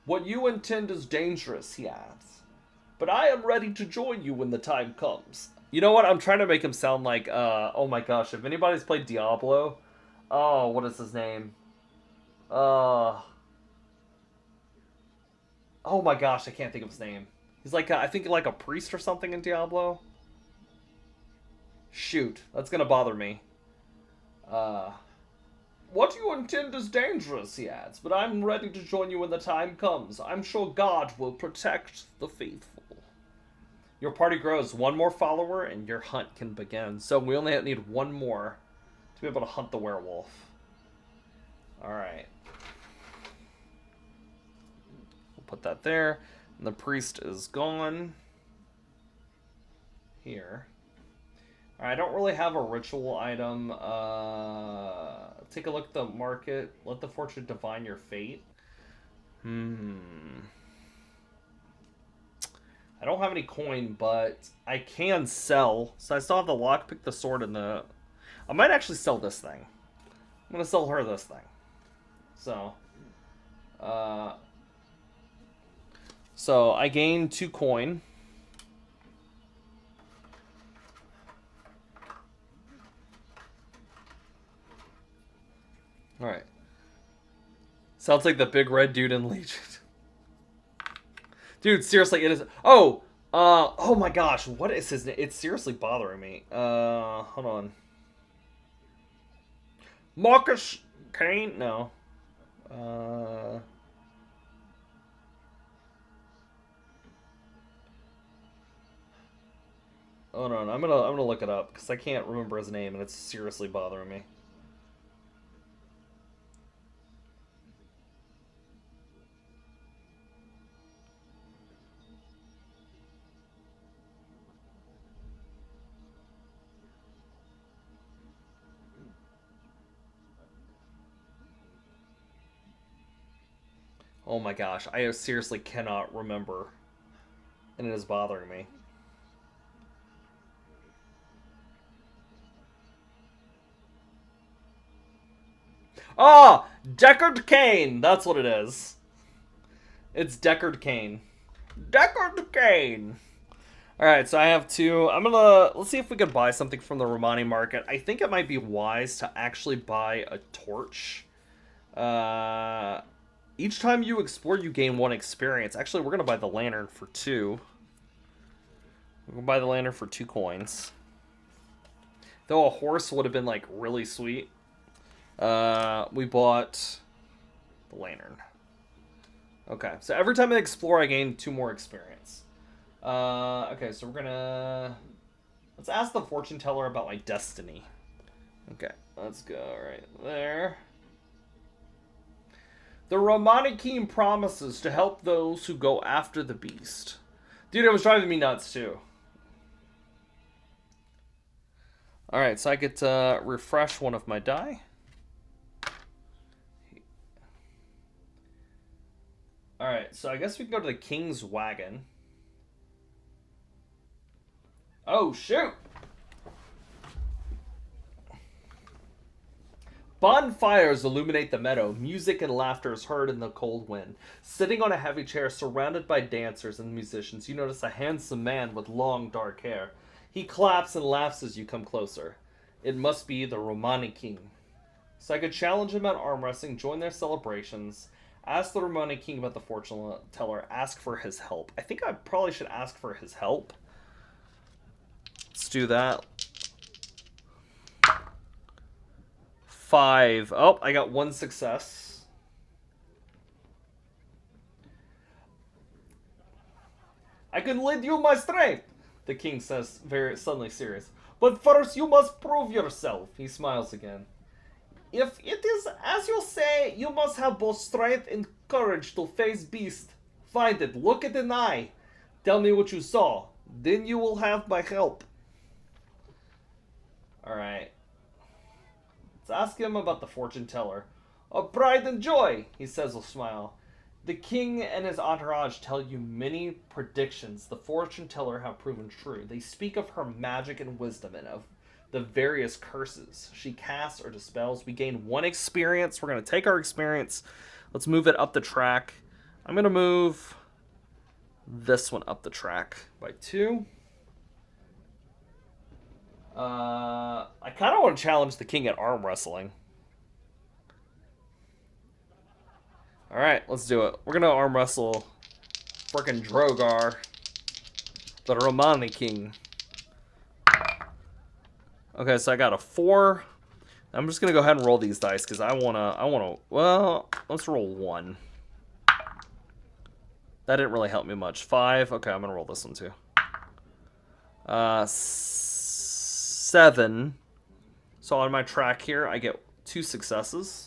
What you intend is dangerous, he adds, but I am ready to join you when the time comes. You know what? I'm trying to make him sound like, oh my gosh, if anybody's played Diablo, oh, what is his name? Oh my gosh, I can't think of his name. He's like, I think like a priest or something in Diablo. Shoot, that's gonna bother me. What you intend is dangerous, he adds, but I'm ready to join you when the time comes. I'm sure God will protect the faithful. Your party grows. 1 more follower and your hunt can begin. So we only need 1 more to be able to hunt the werewolf. Alright. We'll put that there. And the priest is gone. Here. Alright, I don't really have a ritual item. Take a look at the market. Let the fortune divine your fate. I don't have any coin, but I can sell. So I still have the lockpick, the sword, and the... I might actually sell this thing. I'm going to sell her this thing. So I gain 2 coin. Alright. Sounds like the big red dude in Legion. Dude, seriously, it is... oh my gosh, what is his name? It's seriously bothering me. Hold on. Marcus Kane? No. Hold on, I'm gonna look it up, because I can't remember his name, and it's seriously bothering me. Oh my gosh, I seriously cannot remember. And it is bothering me. Ah! Deckard Cain! That's what it is. It's Deckard Cain. Deckard Cain! Alright, so I have 2. Let's see if we can buy something from the Romani market. I think it might be wise to actually buy a torch. Each time you explore, you gain 1 experience. Actually, we're going to buy the lantern for 2. We're going to buy the lantern for 2 coins. Though a horse would have been, like, really sweet. We bought the lantern. Okay, so every time I explore, I gain 2 more experience. Okay, so we're going to... Let's ask the fortune teller about my destiny. Okay, let's go right there. The Romani King promises to help those who go after the beast. Dude, it was driving me nuts, too. Alright, so I get to refresh one of my die. Alright, so I guess we can go to the King's Wagon. Oh, shoot! Bonfires illuminate the meadow. Music and laughter is heard in the cold wind. Sitting on a heavy chair surrounded by dancers and musicians, you notice a handsome man with long dark hair. He claps and laughs as you come closer. It must be the Romani King. So I could challenge him at arm wrestling, join their celebrations, ask the Romani King about the fortune teller, ask for his help. I think I probably should ask for his help. Let's do that. 5. Oh, I got 1 success. I can lend you my strength, the king says, very suddenly serious. But first you must prove yourself. He smiles again. If it is as you say, you must have both strength and courage to face beast. Find it, look it in the eye. Tell me what you saw. Then you will have my help. Alright. Let's ask him about the fortune teller. A pride and joy, he says with a smile. The king and his entourage tell you many predictions the fortune teller have proven true. They speak of her magic and wisdom and of the various curses she casts or dispels. We gain 1 experience. We're going to take our experience. Let's move it up the track. I'm going to move this one up the track by 2. I kind of want to challenge the king at arm wrestling. Alright, let's do it. We're going to arm wrestle frickin' Drogar, the Romani King. Okay, so I got a 4. I'm just going to go ahead and roll these dice because I want to, well, let's roll 1. That didn't really help me much. 5. Okay, I'm going to roll this one too. 7. So on my track here, I get 2 successes.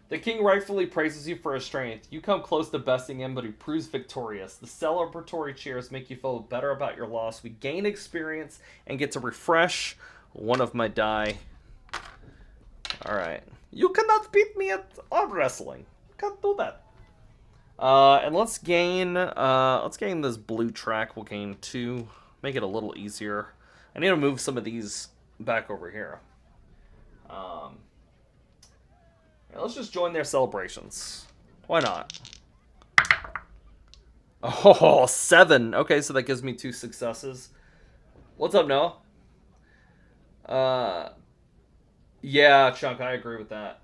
The king rightfully praises you for his strength. You come close to besting him, but he proves victorious. The celebratory cheers make you feel better about your loss. We gain experience and get to refresh one of my die. Alright. You cannot beat me at arm wrestling. Can't do that. And let's gain this blue track. We'll gain 2. Make it a little easier. I need to move some of these back over here. Let's just join their celebrations. Why not? Oh, 7. Okay, so that gives me 2 successes. What's up, Noah? Yeah, Chunk, I agree with that.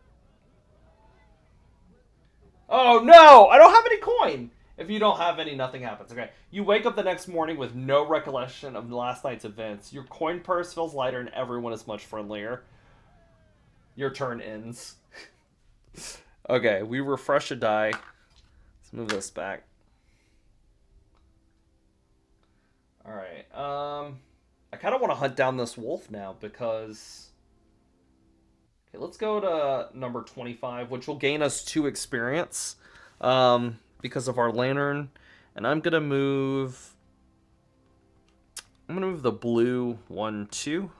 Oh, no! I don't have any coin! If you don't have any, nothing happens. Okay. You wake up the next morning with no recollection of last night's events. Your coin purse feels lighter and everyone is much friendlier. Your turn ends. Okay, we refresh a die. Let's move this back. Alright, I kind of want to hunt down this wolf now because... Okay, let's go to number 25, which will gain us 2 experience because of our lantern. And I'm going to move the blue 1, 2.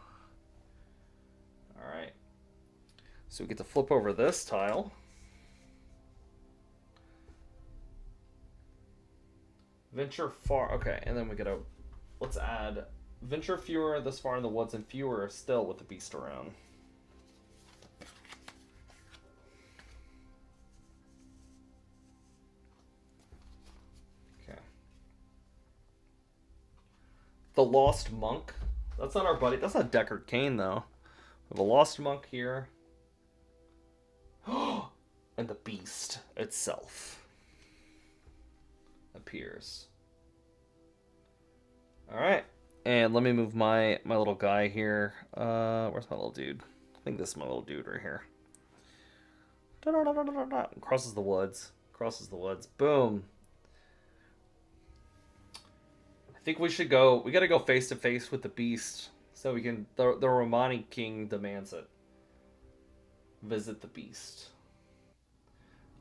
Alright. So we get to flip over this tile. Venture far. Okay, and then we gotta. Let's add venture fewer this far in the woods and fewer still with the beast around. Okay. The Lost Monk. That's not our buddy. That's not Deckard Cain, though. We have a Lost Monk here. And the beast itself appears. Alright. And let me move my little guy here. Where's my little dude? I think this is my little dude right here. Crosses the woods. Crosses the woods. Boom. I think we should go. We gotta go face to face with the beast. So we can. The Romani King demands it. Visit the beast.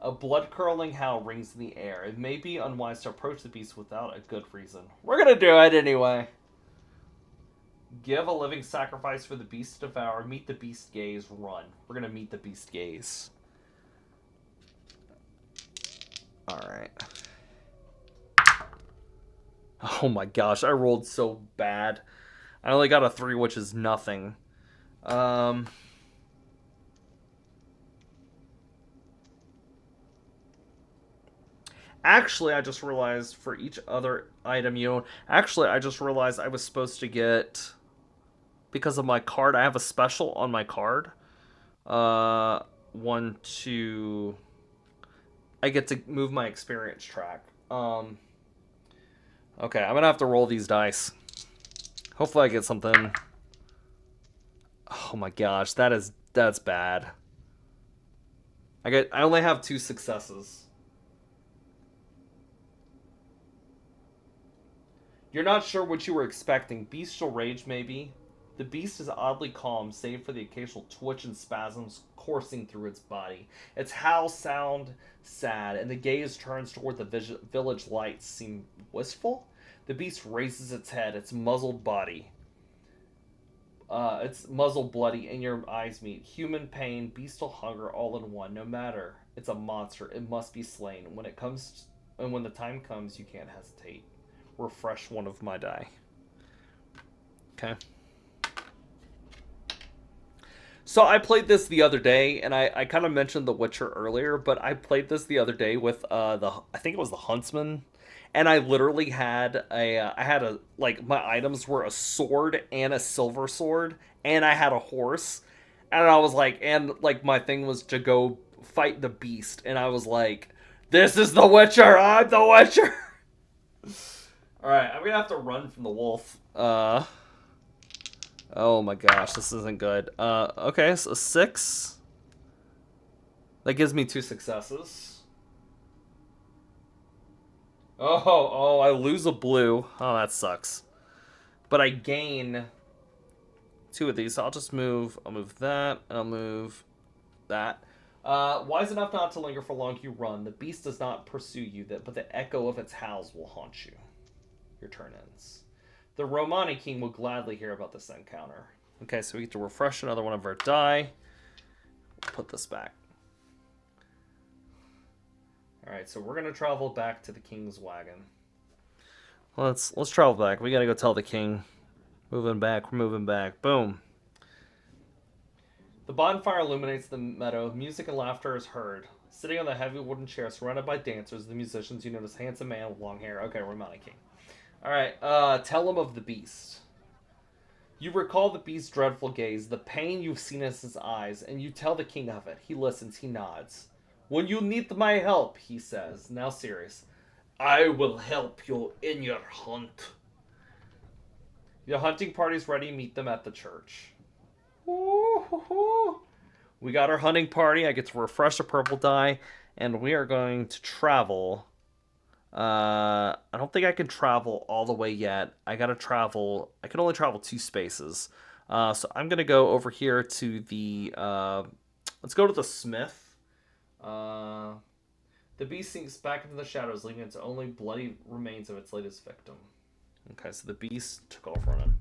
A blood-curdling howl rings in the air. It may be unwise to approach the beast without a good reason. We're gonna do it anyway. Give a living sacrifice for the beast to devour. Meet the beast gaze. Run. We're gonna meet the beast gaze. Alright. Oh my gosh, I rolled so bad. I only got a 3, which is nothing. Um, Actually, I just realized for each other item you own. Actually, I just realized I was supposed to get, because of my card, I have a special on my card. Uh, one, two. I get to move my experience track. Okay, I'm gonna have to roll these dice. Hopefully, I get something. Oh my gosh, that's bad. I only have 2 successes. You're not sure what you were expecting. Bestial rage, maybe? The beast is oddly calm, save for the occasional twitch and spasms coursing through its body. Its howls sound sad, and the gaze turns toward the village lights seem wistful. The beast raises its head, its muzzled bloody, and your eyes meet. Human pain, bestial hunger, all in one. No matter, it's a monster. It must be slain. And when the time comes, you can't hesitate. Refresh one of my die. Okay. So I played this the other day, and I kind of mentioned The Witcher earlier, but I played this the other day with I think it was the Huntsman, and I literally had like my items were a sword and a silver sword, and I had a horse, and I was like, and like my thing was to go fight the beast, and I was like, this is The Witcher. I'm The Witcher. All right, I'm gonna have to run from the wolf. Oh my gosh, this isn't good. Okay, so 6. That gives me 2 successes. Oh, I lose a blue. Oh, that sucks. But I gain 2 of these. So I'll just move. I'll move that, and I'll move that. Wise enough not to linger for long, you run. The beast does not pursue you, but the echo of its howls will haunt you. Your turn ends. The Romani King will gladly hear about this encounter. Okay, so we get to refresh another one of our die. We'll put this back. Alright, so we're gonna travel back to the King's wagon. Let's travel back. We gotta go tell the king. Moving back, we're moving back. Boom. The bonfire illuminates the meadow. Music and laughter is heard. Sitting on the heavy wooden chair surrounded by dancers, the musicians, you notice a handsome man with long hair. Okay, Romani King. Alright, tell him of the beast. You recall the beast's dreadful gaze, the pain you've seen in his eyes, and you tell the king of it. He listens, he nods. When you need my help, he says, now serious. I will help you in your hunt. Your hunting party's ready, meet them at the church. Woo-hoo-hoo. We got our hunting party, I get to refresh a purple die, and we are going to travel. I don't think I can travel all the way yet. I can only travel 2 spaces. So I'm going to go over here to the, let's go to the smith. The beast sinks back into the shadows, leaving its only bloody remains of its latest victim. Okay, so the beast took off running.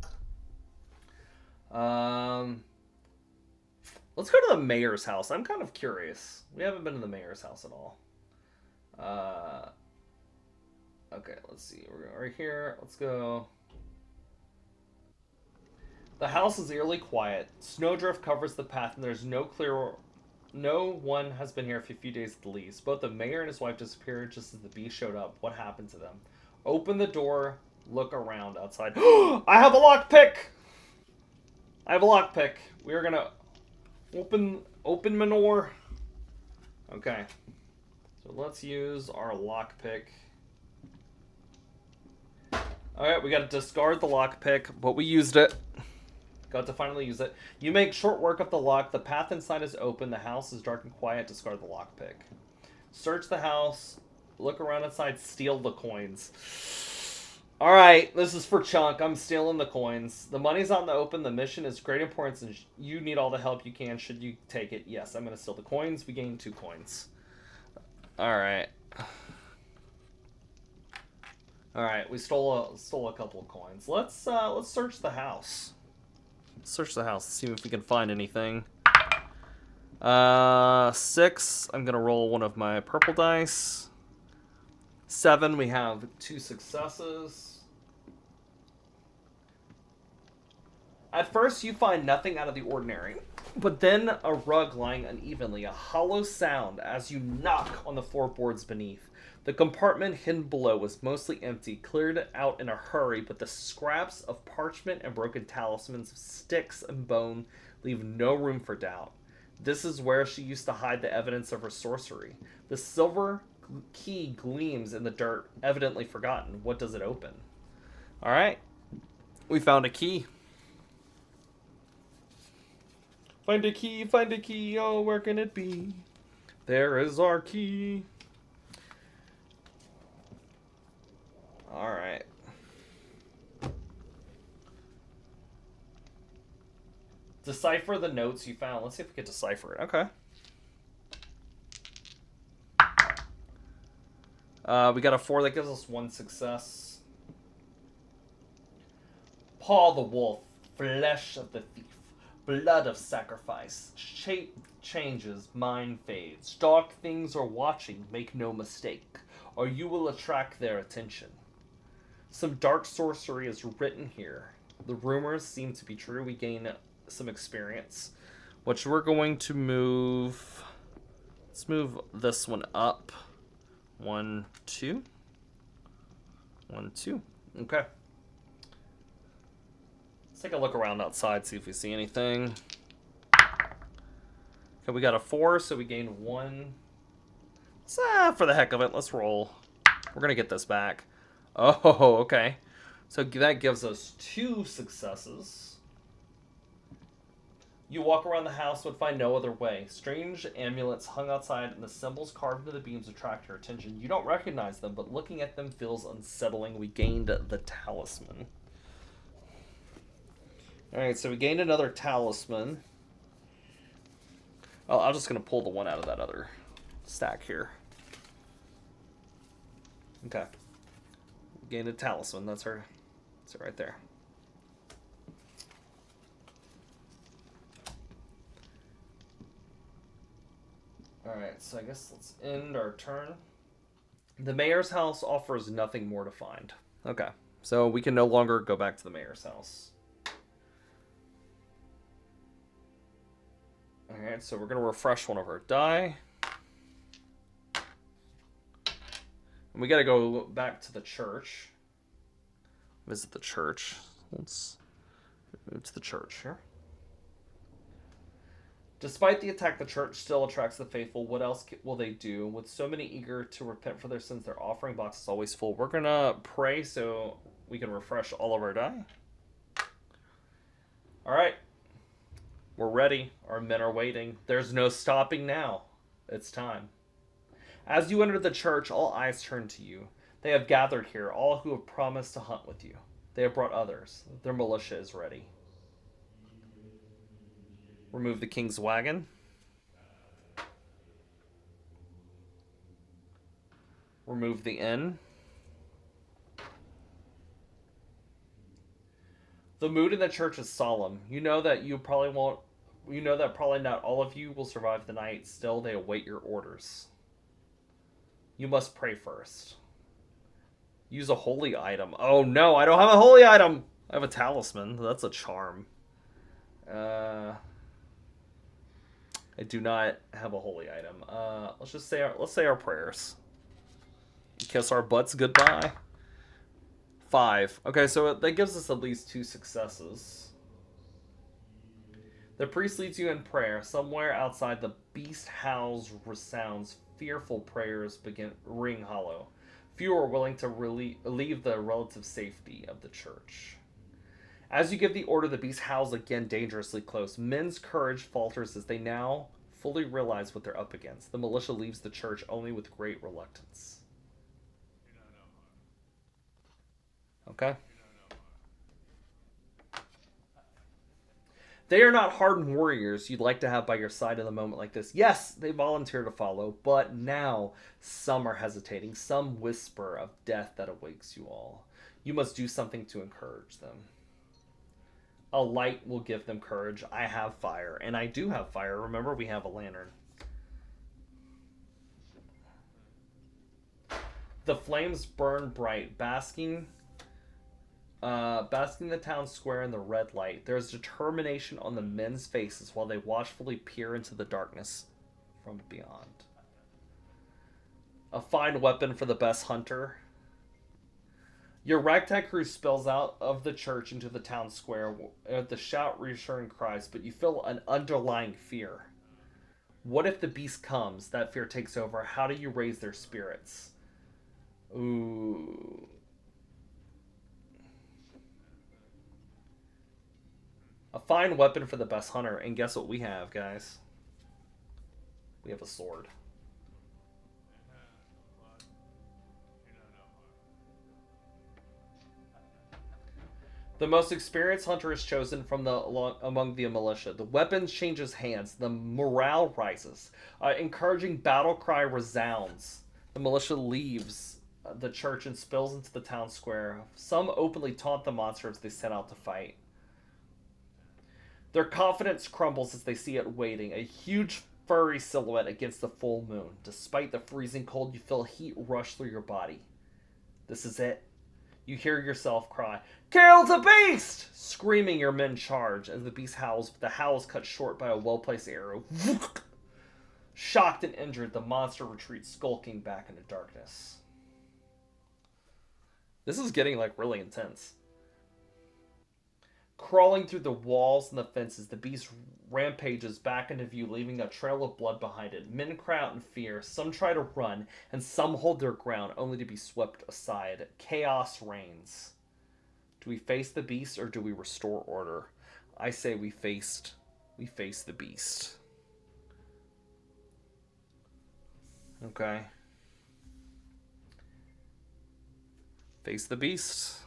Let's go to the mayor's house. I'm kind of curious. We haven't been to the mayor's house at all. Okay, let's see. We're going right here. Let's go. The house is eerily quiet. Snowdrift covers the path, and there's no one has been here for a few days at the least. Both the mayor and his wife disappeared just as the beast showed up. What happened to them? Open the door. Look around outside. I have a lockpick! I have a lockpick. We are gonna open manure. Okay. So let's use our lockpick. Alright, we gotta discard the lockpick, but we used it. Got to finally use it. You make short work of the lock. The path inside is open. The house is dark and quiet. Discard the lockpick. Search the house. Look around inside. Steal the coins. Alright, this is for Chunk. I'm stealing the coins. The money's out in the open. The mission is great importance, and you need all the help you can. Should you take it? Yes, I'm gonna steal the coins. We gain 2 coins. Alright. Alright, we stole a couple of coins. Let's search the house. Let's search the house, see if we can find anything. 6, I'm gonna roll one of my purple dice. 7, we have 2 successes. At first, you find nothing out of the ordinary, but then a rug lying unevenly, a hollow sound as you knock on the floorboards beneath. The compartment hidden below was mostly empty, cleared out in a hurry, but the scraps of parchment and broken talismans of sticks and bone leave no room for doubt. This is where she used to hide the evidence of her sorcery. The silver key gleams in the dirt, evidently forgotten. What does it open? Alright. We found a key. Find a key, oh, where can it be? There is our key. Alright. Decipher the notes you found. Let's see if we can decipher it. Okay. We got a 4 that gives us 1 success. Paw the wolf, flesh of the thief, blood of sacrifice. Shape changes, mind fades. Dark things are watching, make no mistake, or you will attract their attention. Some dark sorcery is written here. The rumors seem to be true. We gain some experience, which we're going to move. Let's move this one up. 1, 2. 1, 2. Okay. Let's take a look around outside, see if we see anything. Okay, we got a 4, so we gained 1. For the heck of it, let's roll. We're gonna get this back. Oh, okay. So that gives us 2 successes. You walk around the house but find no other way. Strange amulets hung outside and the symbols carved into the beams attract your attention. You don't recognize them, but looking at them feels unsettling. We gained the talisman. Alright, so we gained another talisman. Oh, I'm just going to pull the one out of that other stack here. Okay. We gained a talisman. That's her. That's it right there. Alright, so I guess let's end our turn. The mayor's house offers nothing more to find. Okay, so we can no longer go back to the mayor's house. Alright, so we're going to refresh one of our die. And we got to go back to the church. Visit the church. Let's move to the church here. Despite the attack, the church still attracts the faithful. What else will they do? With so many eager to repent for their sins, their offering box is always full. We're going to pray so we can refresh all of our die. Alright. We're ready. Our men are waiting. There's no stopping now. It's time. As you enter the church, all eyes turn to you. They have gathered here, all who have promised to hunt with you. They have brought others. Their militia is ready. Remove the king's wagon. Remove the inn. The mood in the church is solemn. You know that probably not all of you will survive the night. Still, they await your orders. You must pray first. Use a holy item. Oh no, I don't have a holy item. I have a talisman. That's a charm. I do not have a holy item. Let's just say our prayers. Kiss our butts goodbye. 5. Okay, so that gives us at least 2 successes. The priest leads you in prayer. Somewhere outside, the beast howls resounds. Fearful prayers ring hollow. Few are willing to leave the relative safety of the church. As you give the order, the beast howls again dangerously close. Men's courage falters as they now fully realize what they're up against. The militia leaves the church only with great reluctance. Okay. They are not hardened warriors you'd like to have by your side in a moment like this. Yes, they volunteer to follow, but now some are hesitating. Some whisper of death that awakes you all. You must do something to encourage them. A light will give them courage. I have fire, and I do have fire. Remember, we have a lantern. The flames burn bright, basking Basking the town square in the red light, there is determination on the men's faces while they watchfully peer into the darkness from beyond. A fine weapon for the best hunter. Your ragtag crew spills out of the church into the town square to shout reassuring cries, but you feel an underlying fear. What if the beast comes? That fear takes over. How do you raise their spirits? Ooh. A fine weapon for the best hunter. And guess what we have, guys? We have a sword. The most experienced hunter is chosen from among the militia. The weapon changes hands. The morale rises. Encouraging battle cry resounds. The militia leaves the church and spills into the town square. Some openly taunt the monster as they set out to fight. Their confidence crumbles as they see it waiting, a huge furry silhouette against the full moon. Despite the freezing cold, you feel heat rush through your body. This is it. You hear yourself cry, "Kill the beast!" Screaming, your men charge as the beast howls, but the howl is cut short by a well-placed arrow. Shocked and injured, the monster retreats, skulking back into darkness. This is getting, like, really intense. Crawling through the walls and the fences, the beast rampages back into view, leaving a trail of blood behind it. Men cry out in fear. Some try to run, and some hold their ground, only to be swept aside. Chaos reigns. Do we face the beast, or do we restore order? I say we face the beast. Okay. Face the beast.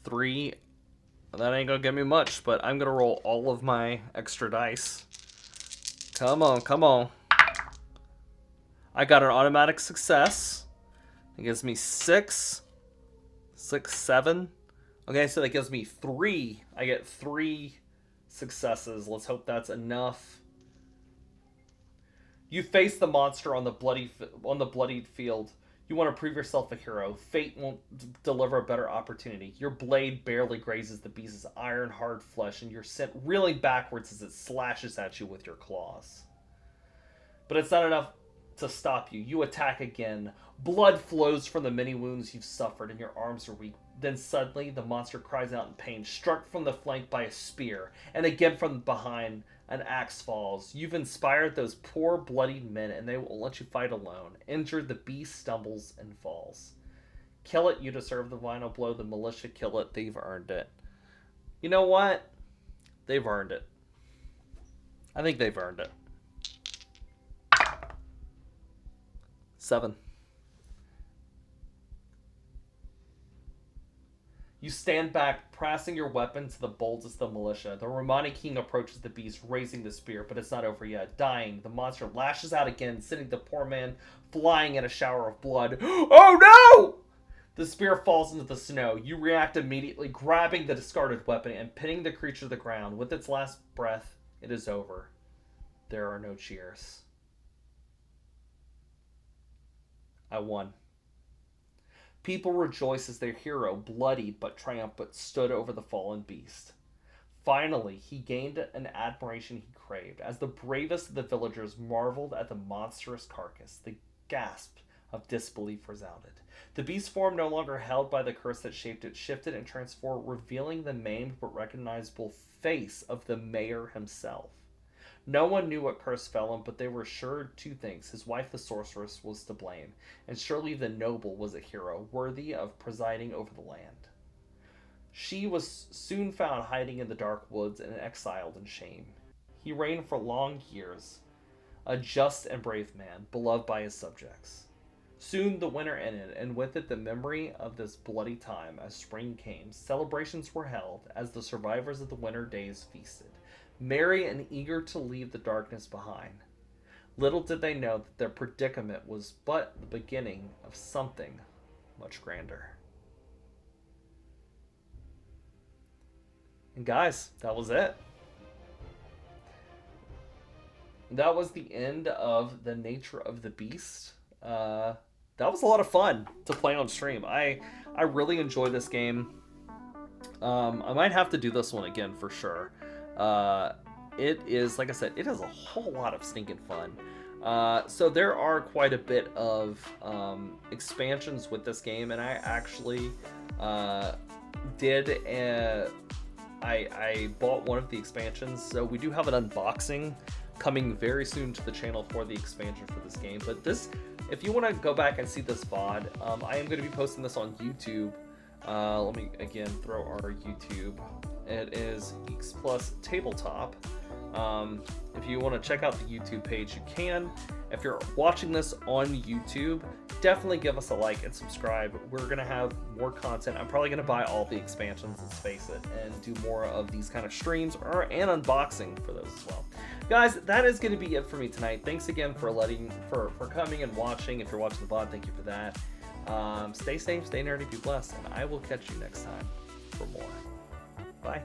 3. That ain't gonna give me much, but I'm gonna roll all of my extra dice. Come on, come on. I got an automatic success. It gives me 6, 7. Okay, so that gives me 3. I get 3 successes. Let's hope that's enough. You face the monster on the bloodied field. You want to prove yourself a hero. Fate won't deliver a better opportunity. Your blade barely grazes the beast's iron-hard flesh, and you're sent reeling backwards as it slashes at you with your claws. But it's not enough to stop you. You attack again. Blood flows from the many wounds you've suffered, and your arms are weak. Then suddenly, the monster cries out in pain, struck from the flank by a spear, and again from behind, an axe falls. You've inspired those poor bloodied men, and they won't let you fight alone. Injured, the beast stumbles and falls. Kill it, you deserve the final blow. The militia kill it, they've earned it. You know what? They've earned it. I think they've earned it. 7. You stand back, pressing your weapon to the bolts of the militia. The Romani king approaches the beast, raising the spear, but it's not over yet. Dying, the monster lashes out again, sending the poor man flying in a shower of blood. Oh no! The spear falls into the snow. You react immediately, grabbing the discarded weapon and pinning the creature to the ground. With its last breath, it is over. There are no cheers. I won. People rejoice as their hero, bloodied but triumphant, stood over the fallen beast. Finally, he gained an admiration he craved. As the bravest of the villagers marveled at the monstrous carcass, the gasp of disbelief resounded. The beast form, no longer held by the curse that shaped it, shifted and transformed, revealing the maimed but recognizable face of the mayor himself. No one knew what curse fell him, but they were assured 2 things. His wife, the sorceress, was to blame, and surely the noble was a hero, worthy of presiding over the land. She was soon found hiding in the dark woods and exiled in shame. He reigned for long years, a just and brave man, beloved by his subjects. Soon the winter ended, and with it the memory of this bloody time. As spring came, celebrations were held as the survivors of the winter days feasted, merry and eager to leave the darkness behind. Little did they know that their predicament was but the beginning of something much grander. And guys, that was it. That was the end of The Nature of the Beast. that was a lot of fun to play on stream. I really enjoy this game. I might have to do this one again for sure. It is, like I said, it is a whole lot of stinking fun. So there are quite a bit of expansions with this game, and I actually I bought one of the expansions, so we do have an unboxing coming very soon to the channel for the expansion for this game. But this, if you want to go back and see this VOD, I am going to be posting this on YouTube. Let me again throw our YouTube. It is Geeks Plus Tabletop. If you want to check out the YouTube page, you can. If you're watching this on YouTube, definitely give us a like and subscribe. We're going to have more content. I'm probably going to buy all the expansions, let's face it, and do more of these kind of streams and unboxing for those as well. Guys, that is going to be it for me tonight. Thanks again for coming and watching. If you're watching the VOD, thank you for that. Stay safe, stay nerdy, be blessed, and I will catch you next time for more. Bye.